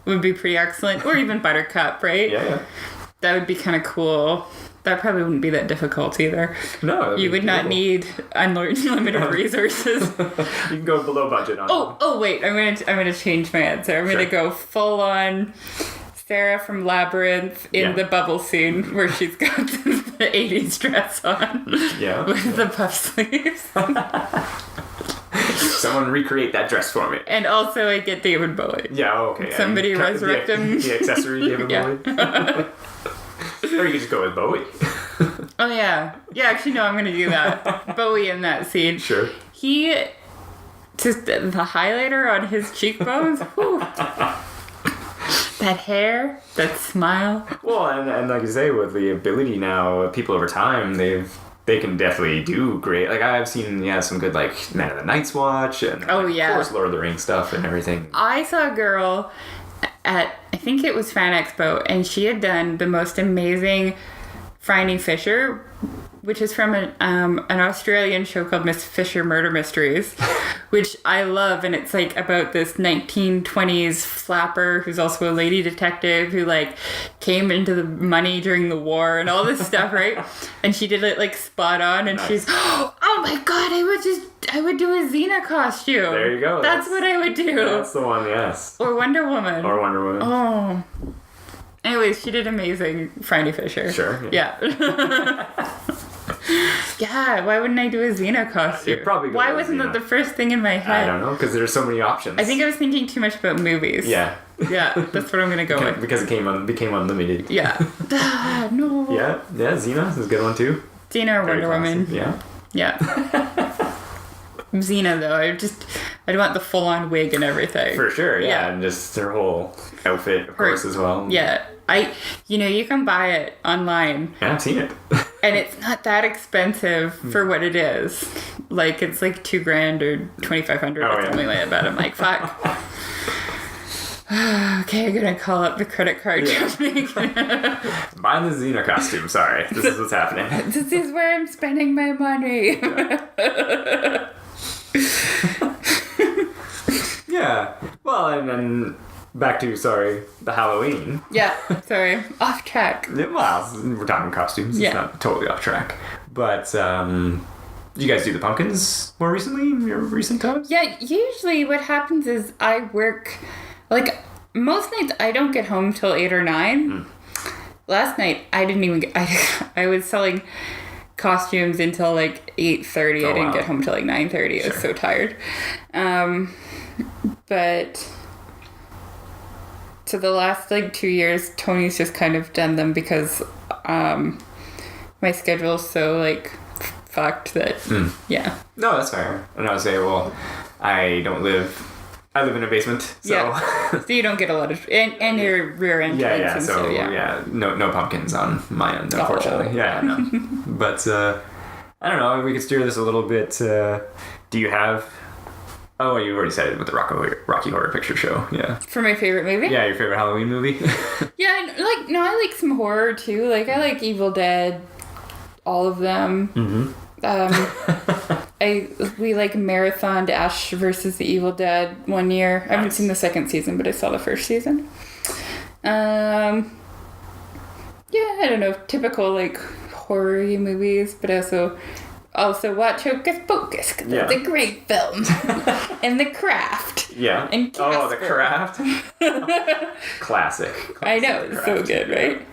would be pretty excellent. Or even Buttercup, right? Yeah. That would be kind of cool. That probably wouldn't be that difficult either. No. You would not need unlimited resources. You can go below budget on Oh, wait. I'm gonna change my answer. I'm gonna go full on Sarah from Labyrinth in the bubble scene where she's got the 80s dress on. Yeah. With the puff sleeves. Someone recreate that dress for me. And also I get David Bowie. Yeah, okay. Somebody resurrect him. The accessory David Bowie. Or you could just go with Bowie. Oh, yeah. Yeah, actually, no, I'm going to do that. Bowie in that scene. Sure. He, just the highlighter on his cheekbones. Whew. That hair, that smile. Well, and like you say, with the ability now, people over time, they can definitely do great. Like, I've seen, some good, like, Man of the Night's Watch, and, of course, Lord of the Rings stuff and everything. I saw a girl at, I think it was Fan Expo, and she had done the most amazing Franny Fisher, which is from an Australian show called Miss Fisher Murder Mysteries, which I love, and it's like about this 1920s flapper who's also a lady detective who like came into the money during the war and all this stuff, right? And she did it like spot on, and she's, oh my god, I would do a Xena costume. There you go. That's what I would do. That's the one, yes. Or Wonder Woman. Oh. Anyways, she did amazing, Franny Fisher. Sure. Yeah. Yeah, why wouldn't I do a Xena costume? Why wasn't that the first thing in my head? I don't know, because there's so many options. I think I was thinking too much about movies. Yeah. Yeah, that's what I'm going to go with. Because it became unlimited. Yeah. No. Yeah, Xena is a good one too. Xena or Very Wonder Woman. Yeah. Yeah. Xena, though, I'd want the full-on wig and everything. For sure, yeah. And just her whole outfit, of course, as well. Yeah. You can buy it online. Yeah, I've seen it. And it's not that expensive for what it is. Like, it's like $2,000 or $2,500 or something like that. I'm like, fuck. Okay, I'm gonna call up the credit card company. Buying the Xena costume, sorry. This is what's happening. This is where I'm spending my money. Yeah. Well, and then back to, the Halloween. Yeah, sorry. Off track. Well, we're talking costumes. It's not totally off track. But, you guys do the pumpkins more recently in your recent times? Yeah, usually what happens is I work, like, most nights I don't get home till 8 or 9. Last night, I didn't even get, I was selling costumes until like 8:30. I didn't get home till like 9:30. I was so tired. But so the last like 2 years, Tony's just kind of done them because my schedule's so like fucked that yeah. No, that's fair. And I would say, well, I live in a basement, so so you don't get a lot of and your rear entrance. No pumpkins on my end, unfortunately. Yeah, no. But I don't know. We could steer this a little bit. Do you have? Oh, you already said it with the Rocky Horror Picture Show. Yeah. For my favorite movie. Yeah, your favorite Halloween movie. Yeah, I like some horror too. Like I like Evil Dead, all of them. Mm-hmm. We like marathoned Ash versus the Evil Dead one year. I haven't seen the second season, but I saw the first season. Yeah, I don't know, typical like horror-y movies, but also watch Hocus Pocus because it's a great film. And The Craft. Yeah. And Casper. Oh, The Craft. classic. I know, it's so good, right?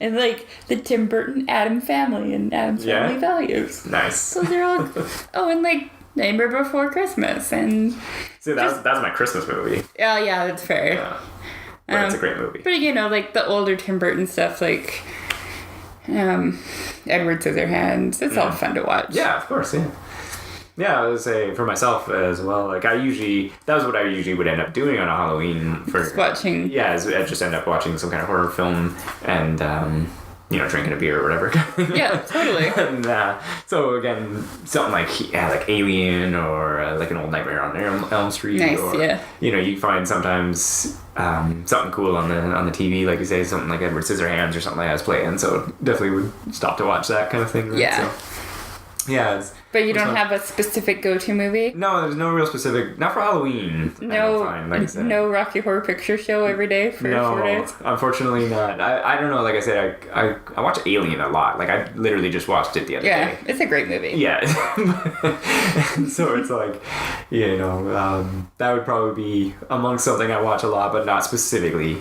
And like the Tim Burton Adam Family and Adam's Family Values. Nice. Those are all. Oh, and like Nightmare Before Christmas and. See, that's my Christmas movie. Oh yeah, that's fair. Yeah. But it's a great movie. But you know, like the older Tim Burton stuff, like Edward Scissorhands. It's all fun to watch. Yeah, of course. Yeah. Yeah, I would say for myself as well. Like that was what I usually would end up doing on a Halloween for Just watching. Yeah, I just end up watching some kind of horror film and drinking a beer or whatever. Yeah, totally. And so again, something like Alien or like an old Nightmare on Elm Street. Nice, or, yeah. You find sometimes something cool on the TV, like you say, something like Edward Scissorhands or something like that is playing. So definitely would stop to watch that kind of thing. Right? Yeah. So, yeah. But you don't have a specific go-to movie? No, there's no real specific. Not for Halloween. No, like I said. no Rocky Horror Picture Show every day for 4 days? Unfortunately not. I don't know. Like I said, I watch Alien a lot. Like I literally just watched it the other day. Yeah, it's a great movie. Yeah. So it's like, that would probably be amongst something I watch a lot, but not specifically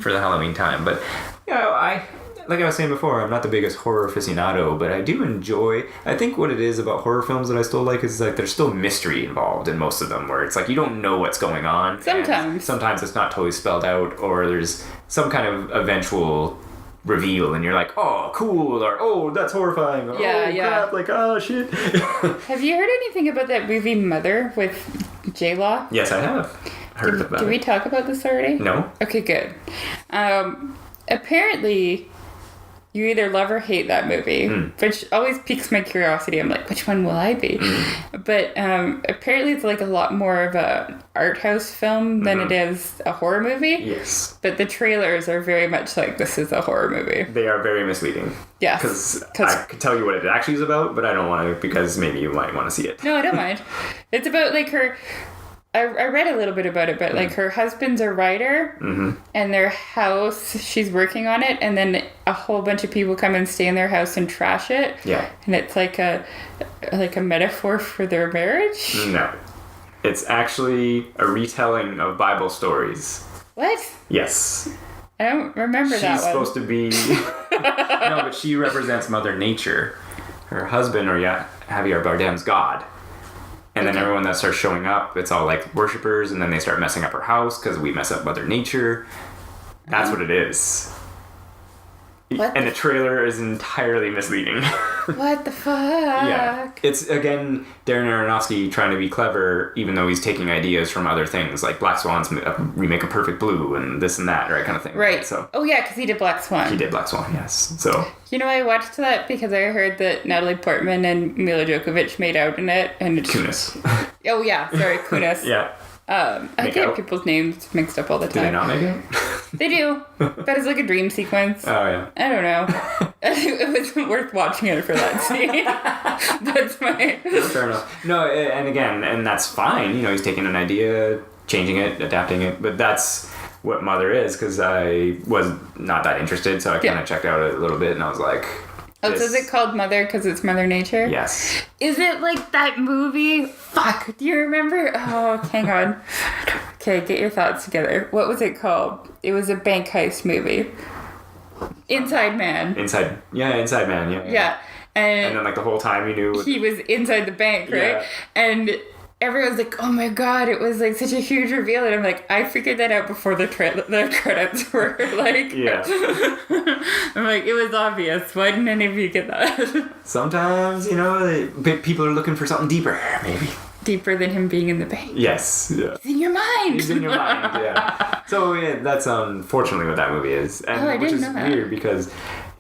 for the Halloween time. But like I was saying before, I'm not the biggest horror aficionado, but I do enjoy. I think what it is about horror films that I still like is like there's still mystery involved in most of them, where it's like you don't know what's going on. Sometimes it's not totally spelled out, or there's some kind of eventual reveal, and you're like, oh, cool, or oh, that's horrifying, or crap, like oh shit. Have you heard anything about that movie Mother with J-Law? Yes, I have heard about it. Did we talk about this already? No. Okay, good. Apparently, you either love or hate that movie, which always piques my curiosity. I'm like, which one will I be? But apparently it's like a lot more of a art house film than it is a horror movie. Yes. But the trailers are very much like, this is a horror movie. They are very misleading. Yeah. Because I could tell you what it actually is about, but I don't want to, because maybe you might want to see it. No, I don't mind. It's about like her... I read a little bit about it, but like her husband's a writer, and their house, she's working on it, and then a whole bunch of people come and stay in their house and trash it. Yeah. And it's like a metaphor for their marriage. No. It's actually a retelling of Bible stories. What? Yes. I don't remember that one. She's supposed to be... No, but she represents Mother Nature. Her husband, Javier Bardem's God. And then everyone that starts showing up, it's all like worshippers, and then they start messing up her house because we mess up Mother Nature. That's what it is. What? And the trailer is entirely misleading. What the fuck? Yeah. It's, again, Darren Aronofsky trying to be clever, even though he's taking ideas from other things, like Black Swan's remake of Perfect Blue and this and that, right, kind of thing. Right. So. Oh, yeah, because he did Black Swan. He did Black Swan, yes. So. You know, I watched that because I heard that Natalie Portman and Mila Djokovic made out in it. And it's... Kunis. Oh, yeah. Sorry, Kunis. Yeah. I get people's names mixed up all the time. Do they not make it? They do. But it's like a dream sequence. Oh, yeah. I don't know. It wasn't worth watching it for that scene. That's my... Fair enough. No, and again, and that's fine. He's taking an idea, changing it, adapting it. But that's what Mother is, because I was not that interested, so I kind of checked out a little bit, and I was like... Oh, so is it called Mother because it's Mother Nature? Yes. Is it like that movie? Fuck, do you remember? Oh, hang on. Okay, get your thoughts together. What was it called? It was a bank heist movie. Inside Man. Inside Man, yeah. Yeah. And then like the whole time you knew... He was inside the bank, right? Yeah. And... everyone's like, oh my god, it was like such a huge reveal, and I'm like, I figured that out before the credits were like, yeah. I'm like, it was obvious. Why didn't any of you get that? Sometimes, people are looking for something deeper, maybe. Deeper than him being in the bank. Yes. Yeah. He's in your mind. He's in your mind, yeah. So yeah, that's unfortunately what that movie is, and which is weird because.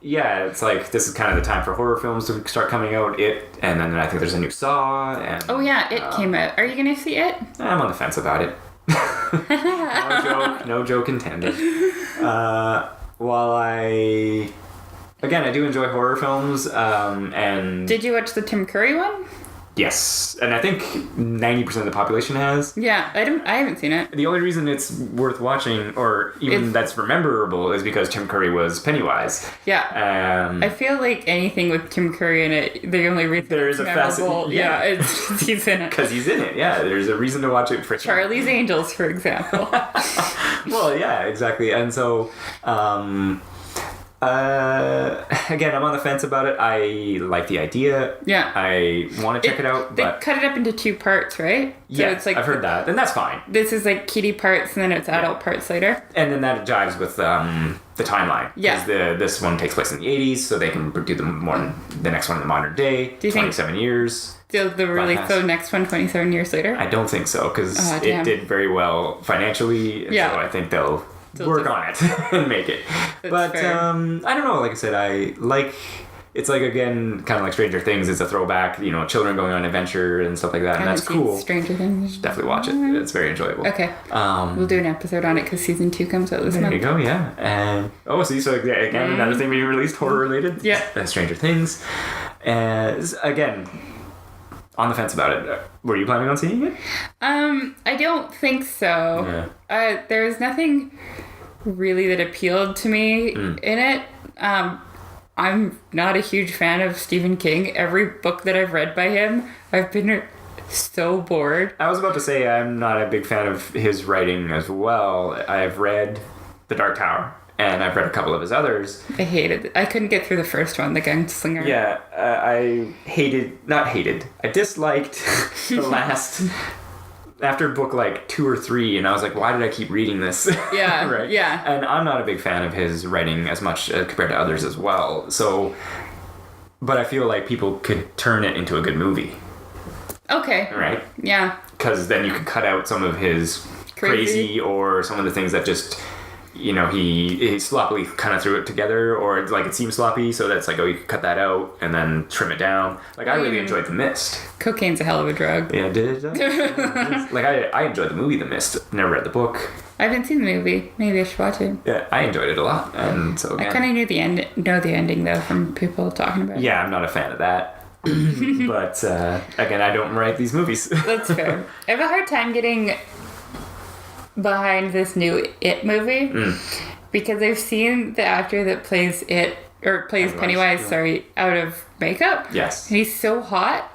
Yeah, it's like this is kind of the time for horror films to start coming out. And then I think there's a new Saw. And oh yeah, It came out. Are you gonna see it? I'm on the fence about it. No joke intended. While I do enjoy horror films. And did you watch the Tim Curry one? Yes, and I think 90% of the population has. Yeah, I haven't seen it. The only reason it's worth watching, or even that's memorable, is because Tim Curry was Pennywise. Yeah. I feel like anything with Tim Curry in it, the only reason there is a memorable, it's he's in it. Because he's in it, yeah. There's a reason to watch it for Charlie's Angels, for example. Well, yeah, exactly. And so, again, I'm on the fence about it. I like the idea. Yeah. I want to check it out. They cut it up into 2 parts, right? Yeah, so it's like, I've heard that. And that's fine. This is like kiddie parts, and then it's adult parts later. And then that jives with the timeline. Yeah. Because this one takes place in the 80s, so they can do the next one in the modern day. Do you 27 years. The next one 27 years later? I don't think so, because it did very well financially. And so I think they'll work on it and make it. But I don't know. Like I said, it's like, again, kind of like Stranger Things. It's a throwback, children going on adventure and stuff like that, and that's cool. Stranger Things. Definitely watch it. It's very enjoyable. Okay. We'll do an episode on it because season 2 comes out this month. There you go. Yeah. And again, another thing we released, horror related. Yeah. Stranger Things. Again, on the fence about it. Were you planning on seeing it? I don't think so. Yeah. There's nothing really that appealed to me in it. I'm not a huge fan of Stephen King. Every book that I've read by him, I've been so bored. I was about to say I'm not a big fan of his writing as well. I've read The Dark Tower, and I've read a couple of his others. I hated it. I couldn't get through the first one, The Gunslinger. Yeah, I disliked the last... After book like 2 or 3, and I was like, why did I keep reading this? Yeah, right? Yeah. And I'm not a big fan of his writing as much compared to others as well. So, but I feel like people could turn it into a good movie. Okay. Right? Yeah. Because then you could cut out some of his crazy or some of the things that just... he sloppily kind of threw it together, or like it seems sloppy, so that's like, you could cut that out and then trim it down. Like, I really enjoyed The Mist. Cocaine's a hell of a drug. Yeah, did it? Like, I enjoyed the movie The Mist. Never read the book. I haven't seen the movie. Maybe I should watch it. Yeah, I enjoyed it a lot, and so again, I kind of know the ending though from people talking about it. Yeah, I'm not a fan of that. But again, I don't write these movies. That's fair. I have a hard time getting behind this new It movie because I've seen the actor that plays Pennywise, out of makeup. Yes. And he's so hot.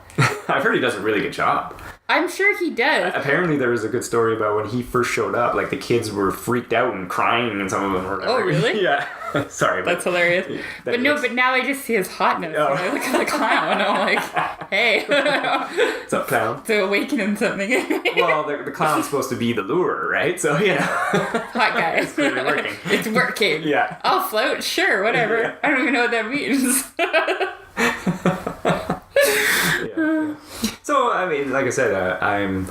I've heard he does a really good job. I'm sure he does. Apparently there was a good story about when he first showed up, like the kids were freaked out and crying, and some of them were Oh, really? Yeah. Sorry. That's hilarious. But now I just see his hotness. Oh. And I look at the clown and I'm like, hey. What's up, clown? To awaken something in me. Well, the clown's supposed to be the lure, right? So, Hot guy. It's clearly working. It's working. Yeah. I'll float, sure, whatever. Yeah. I don't even know what that means. Yeah. So, I mean, like I said, I'm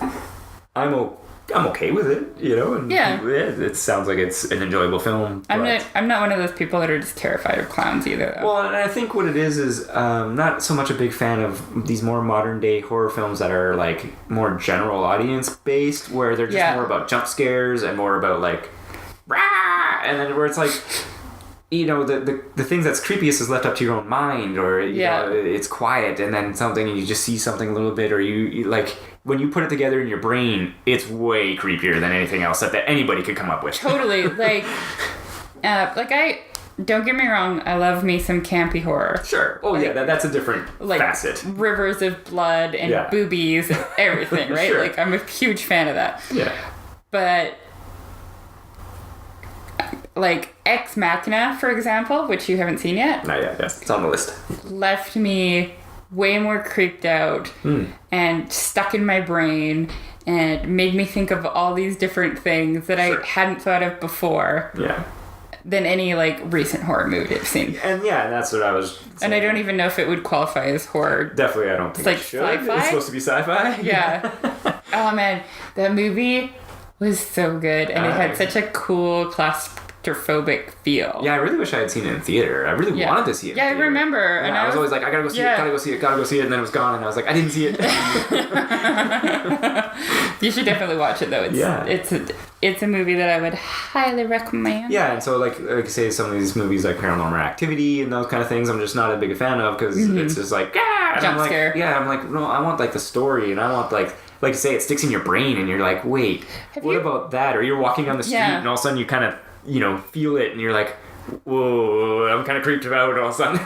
okay with it, and it sounds like it's an enjoyable film. I'm not one of those people that are just terrified of clowns either, though. Well, and I think what it is not so much a big fan of these more modern day horror films that are like more general audience based, where they're just more about jump scares and more about like rah, and then where it's like, the things that's creepiest is left up to your own mind, or it's quiet, and then you just see something a little bit, or you like when you put it together in your brain, it's way creepier than anything else that anybody could come up with. Totally. I don't get me wrong, I love me some campy horror. Sure. Oh, yeah, that's a different facet. Rivers of blood and boobies and everything, right? Sure. Like, I'm a huge fan of that. Yeah. But like Ex Machina, for example, which you haven't seen yet. Not yet, yes. It's on the list. Left me way more creeped out and stuck in my brain and made me think of all these different things that I hadn't thought of before. Yeah. Than any recent horror movie I've seen. And that's what I was saying. And I don't even know if it would qualify as horror. Definitely, I don't think it should. Sci-fi? It's supposed to be sci-fi. Yeah. Oh man, that movie was so good, and it had such a cool claustrophobic feel. Yeah, I really wish I had seen it in theater. I really wanted to see it. Yeah, I remember. Yeah, and I was always like, I gotta go see it, gotta go see it, gotta go see it, and then it was gone, and I was like, I didn't see it. You should definitely watch it though. It's a movie that I would highly recommend. Yeah, and so like I say, some of these movies like Paranormal Activity and those kind of things, I'm just not a big fan of because it's just like jump scare. Yeah, I'm like, no, I want like the story, and I want like you say, it sticks in your brain, and you're like, wait, what about that? Or you're walking down the street, and all of a sudden you kind of feel it, and you're like, whoa, I'm kind of creeped out, and all of a sudden.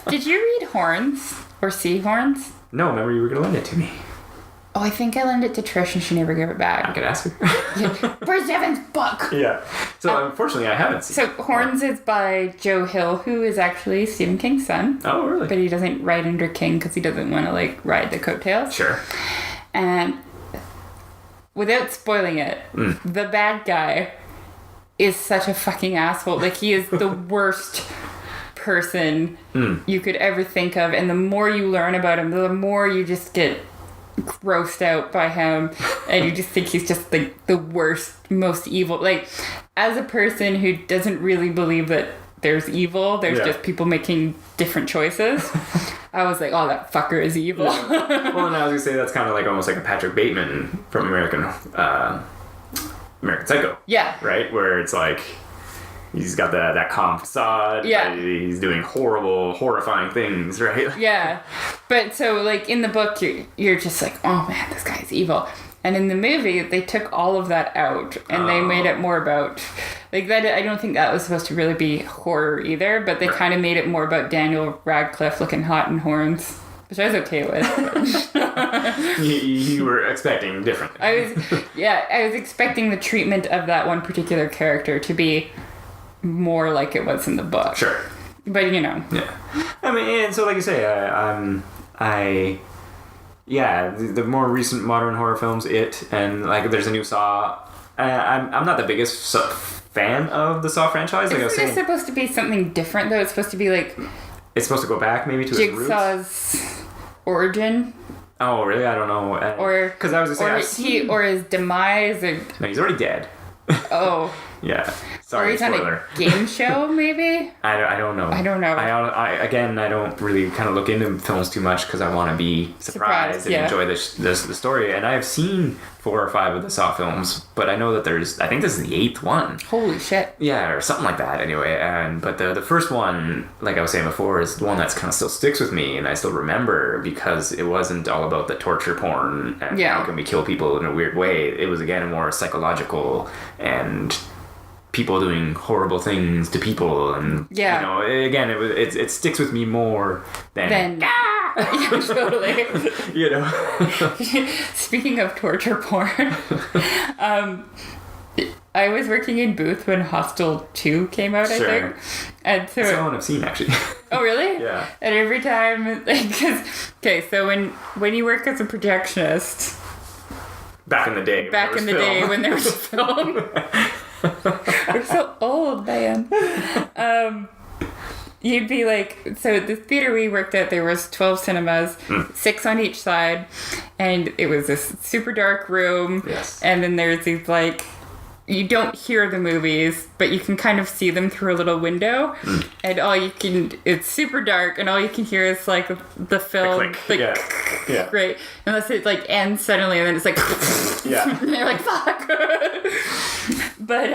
Did you read Horns or see Horns? No, remember you were gonna lend it to me. Oh, I think I lent it to Trish and she never gave it back. I could ask her. Where's Devin's book? Yeah. So unfortunately, I haven't seen it. So Horns is by Joe Hill, who is actually Stephen King's son. Oh, really? But he doesn't write under King because he doesn't want to ride the coattails. Sure. And without spoiling it, the bad guy is such a fucking asshole. Like, he is the worst person you could ever think of. And the more you learn about him, the more you just get grossed out by him, and you just think he's just the worst, most evil. Like, as a person who doesn't really believe that there's evil, there's just people making different choices, I was like, oh, that fucker is evil. Yeah. Well, and I was gonna say that's kind of like almost like a Patrick Bateman from American Psycho. Yeah. Right, where it's like he's got that calm facade. Yeah. He's doing horrifying things, right? Yeah. But so, like, in the book, you're just like, oh man, this guy's evil. And in the movie, they took all of that out, and they made it more about, like, that. I don't think that was supposed to really be horror either, but they kind of made it more about Daniel Radcliffe looking hot in Horns, which I was okay with. You were expecting different. I was expecting the treatment of that one particular character to be more like it was in the book. Sure. But, Yeah. I mean, and so like you say, the more recent modern horror films, and like there's a new Saw. I'm not the biggest fan of the Saw franchise. Like Isn't it supposed to be something different though? It's supposed to be like it's supposed to go back maybe to its roots. Jigsaw's origin. Oh really? I don't know. Or because I was gonna say or his demise. No, he's already dead. Oh. Yeah. Sorry, or he's on spoiler. a game show, maybe? I don't know. I don't know. I don't really kind of look into films too much because I want to be surprised and enjoy the story. And I've seen 4 or 5 of the Saw films, but I know that I think this is the 8th one. Holy shit. Yeah, or something like that anyway. But the first one, like I was saying before, is the one that's kind of still sticks with me and I still remember because it wasn't all about the torture porn and how can we kill people in a weird way. It was, again, more psychological and people doing horrible things to people, and again, it sticks with me more than yeah, totally. Speaking of torture porn, I was working in booth when Hostel 2 came out, I think. And so that's the one I've seen, actually. Oh, really? Yeah. And every time, so when you work as a projectionist, back in the day when there was film. We're so old, man. You'd be like, so the theater we worked at, there was 12 cinemas, 6 on each side, and it was this super dark room. Yes. And then there's these like, you don't hear the movies, but you can kind of see them through a little window, and it's super dark, and all you can hear is like the film, like great, unless it like ends suddenly, and then it's like, and you're like, fuck. But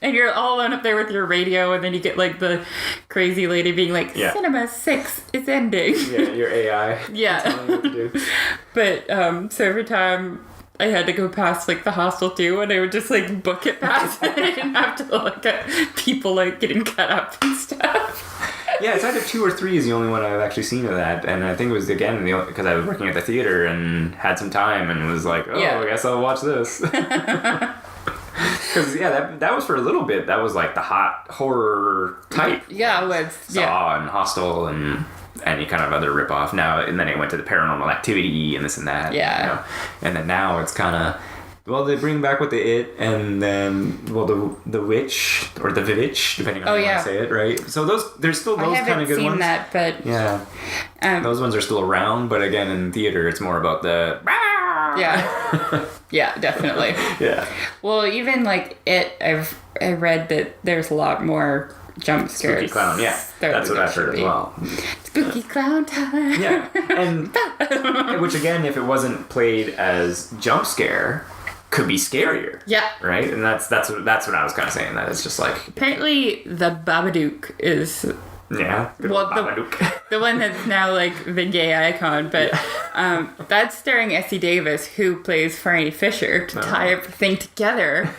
and you're all alone up there with your radio, and then you get like the crazy lady being like, Cinema 6 is ending. Yeah, your AI. Yeah. Telling you what to do. But so every time I had to go past like the Hostel 2, and I would just like book it past it. I didn't have to look at people like getting cut up and stuff. Yeah, it's either 2 or 3 is the only one I've actually seen of that, and I think it was again because I was working at the theater and had some time and was like, I guess I'll watch this. Because that was for a little bit. That was like the hot horror type. Yeah, it was. Saw and Hostel and any kind of other ripoff. Now and then it went to the Paranormal Activity and this and that. Yeah. And then now it's kind of they bring back with the It and then the Witch or the Vivitch, depending on how you want to say it, right? So there's still those kind of good ones. I haven't seen that, but those ones are still around. But again, in theater, it's more about the Yeah. Yeah, definitely. Yeah. Well, even like I read that there's a lot more jump scares. Spooky clown, yeah. That's what I've heard as well. Spooky clown time. Yeah. And which again, if it wasn't played as jump scare, could be scarier. Yeah. Right? And that's what I was kind of saying. That it's just like apparently the Babadook is the one that's now like the gay icon, but that's starring Essie Davis, who plays Franny Fisher, to tie everything together.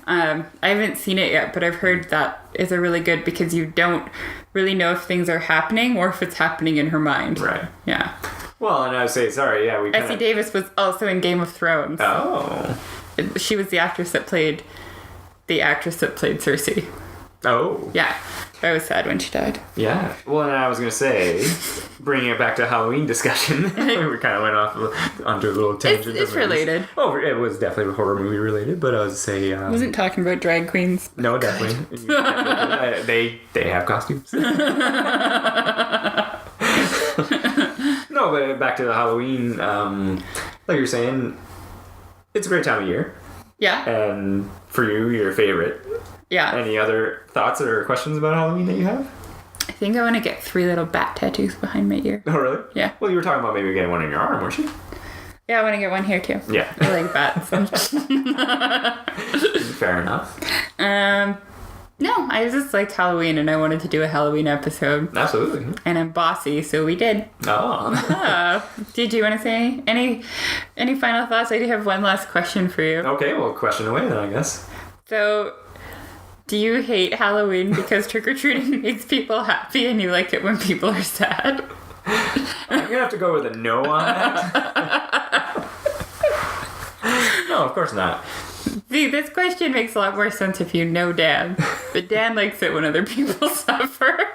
I haven't seen it yet, but I've heard that is a really good, because you don't really know if things are happening or if it's happening in her mind. Right. Yeah. Well, and I would say, sorry, yeah, we Essie Davis was also in Game of Thrones. Oh. She was the actress that played Cersei. Oh. Yeah. I was sad when she died. Yeah. Well, and I was going to say, bringing it back to Halloween discussion, we kind of went off onto a little tangent. It's related. Oh, it was definitely horror movie related, but I was say... I wasn't talking about drag queens. No, definitely. They have costumes. No, but back to the Halloween, like you were saying, it's a great time of year. Yeah. And for you, your favorite. Yeah. Any other thoughts or questions about Halloween that you have? I think I want to get 3 little bat tattoos behind my ear. Oh, really? Yeah. Well, you were talking about maybe getting one in your arm, weren't you? Yeah, I want to get one here too. Yeah. I like bats. Fair enough. No, I just liked Halloween and I wanted to do a Halloween episode. Absolutely. And I'm bossy, so we did. Oh. Did you want to say any final thoughts? I do have one last question for you. Okay, well, question away then, I guess. So, do you hate Halloween because trick-or-treating makes people happy and you like it when people are sad? I'm going to have to go with a no on that. No, of course not. See, this question makes a lot more sense if you know Dan. But Dan likes it when other people suffer.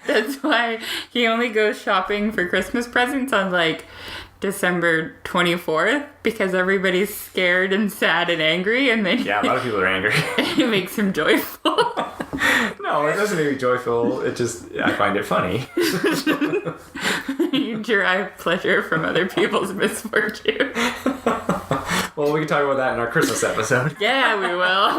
That's why he only goes shopping for Christmas presents on, like, December 24th, because everybody's scared and sad and angry, and then yeah, a lot of people are angry. It makes him joyful. No, it doesn't make me joyful. It just, I find it funny. You derive pleasure from other people's misfortune. Well, we can talk about that in our Christmas episode. Yeah, we will.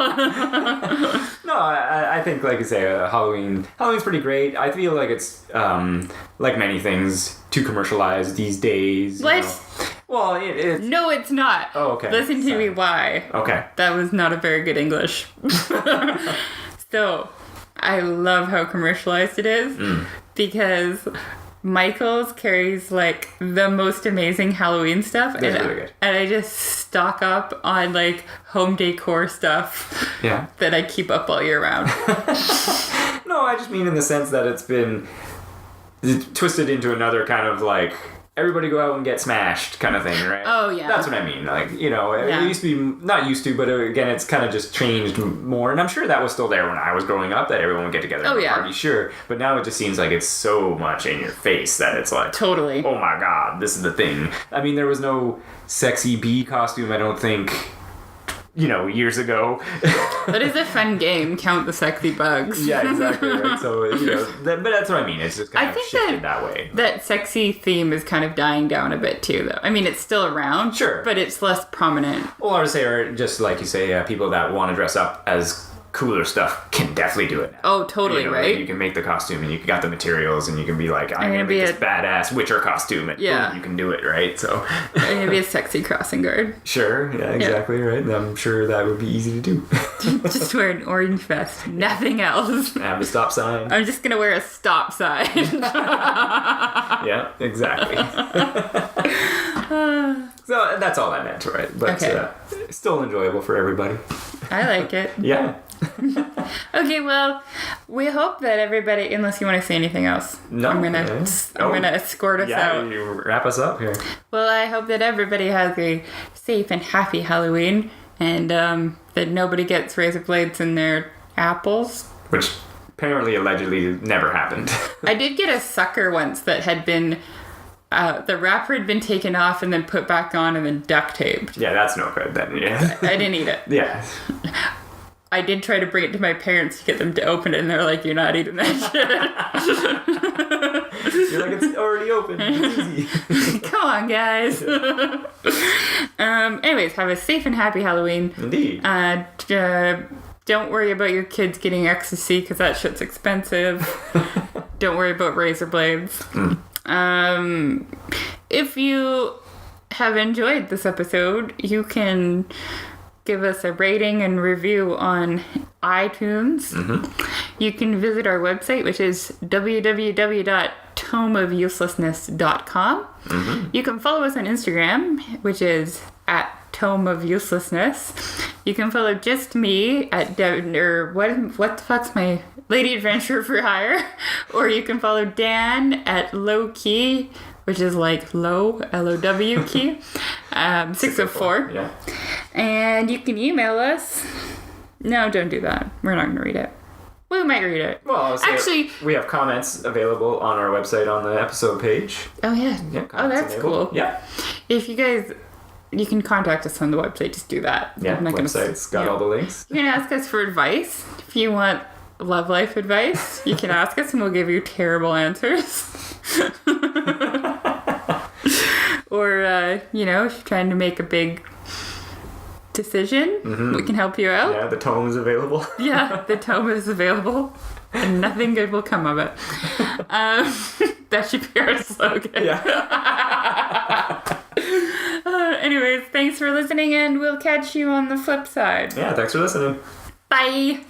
No, I think, like you say, Halloween's pretty great. I feel like it's, like many things, too commercialized these days. What? You know. Well, it's... No, it's not. Oh, okay. Listen to me why. Okay. That was not a very good English. So, I love how commercialized it is because Michael's carries like the most amazing Halloween stuff. That's really good. And I just stock up on like home decor stuff that I keep up all year round. No, I just mean in the sense that it's been twisted into another kind of like everybody go out and get smashed kind of thing, right? Oh, yeah. That's what I mean. Like, you know, it used to be, not used to, but again, it's kind of just changed more. And I'm sure that was still there when I was growing up, that everyone would get together and party, sure. But now it just seems like it's so much in your face that it's like, totally. Oh my God, this is the thing. I mean, there was no sexy bee costume, I don't think, you know, years ago. That is a fun game. Count the sexy bugs. Yeah, exactly. Right? So, you know, but that's what I mean. It's just kind of shifted that way. That sexy theme is kind of dying down a bit too, though. I mean, it's still around. Sure. But it's less prominent. Well, I would say, or just like you say, people that want to dress up as cooler stuff can definitely do it now. Oh, totally, you know, right? You can make the costume and you got the materials and you can be like, I'm going to make this badass Witcher costume and boom, you can do it, right? So I'm going to be a sexy crossing guard. Sure, yeah, exactly, right? And I'm sure that would be easy to do. Just wear an orange vest, nothing else. Have a stop sign. I'm just going to wear a stop sign. Yeah, exactly. So that's all I meant, right? But still enjoyable for everybody. I like it. Yeah. Okay, well, we hope that everybody, unless you want to say anything else, no, I'm gonna escort us out. Yeah, you wrap us up here. Well, I hope that everybody has a safe and happy Halloween, and that nobody gets razor blades in their apples. Which apparently, allegedly, never happened. I did get a sucker once that had been... the wrapper had been taken off and then put back on and then duct taped. Yeah, that's no good then, yeah. I didn't eat it. Yeah. I did try to bring it to my parents to get them to open it, and they're like, you're not eating that shit. You're like, it's already open. It's easy. Come on, guys. Anyways, have a safe and happy Halloween. Indeed. Don't worry about your kids getting ecstasy because that shit's expensive. Don't worry about razor blades. If you have enjoyed this episode, you can give us a rating and review on iTunes. You can visit our website, which is www.tomeofuselessness.com. You can follow us on Instagram, which is at Tome of Uselessness. You can follow just me at what the fuck's my Lady Adventurer for Hire, or you can follow Dan at Low Key, which is like low, L-O-W key, 604. Yeah. And you can email us. No, don't do that. We're not going to read it. We might read it. Well, actually, we have comments available on our website on the episode page. Oh, yeah. Oh, that's enabled. cool. Yeah. If you guys... You can contact us on the website. Just do that. Yeah, website's got all the links. You can ask us for advice. If you want love life advice, you can ask us and we'll give you terrible answers. Or, if you're trying to make a big decision, we can help you out. Yeah, the tome is available. Yeah, the tome is available. And nothing good will come of it. That should be our slogan. Yeah. Anyways, thanks for listening, and we'll catch you on the flip side. Yeah, thanks for listening. Bye.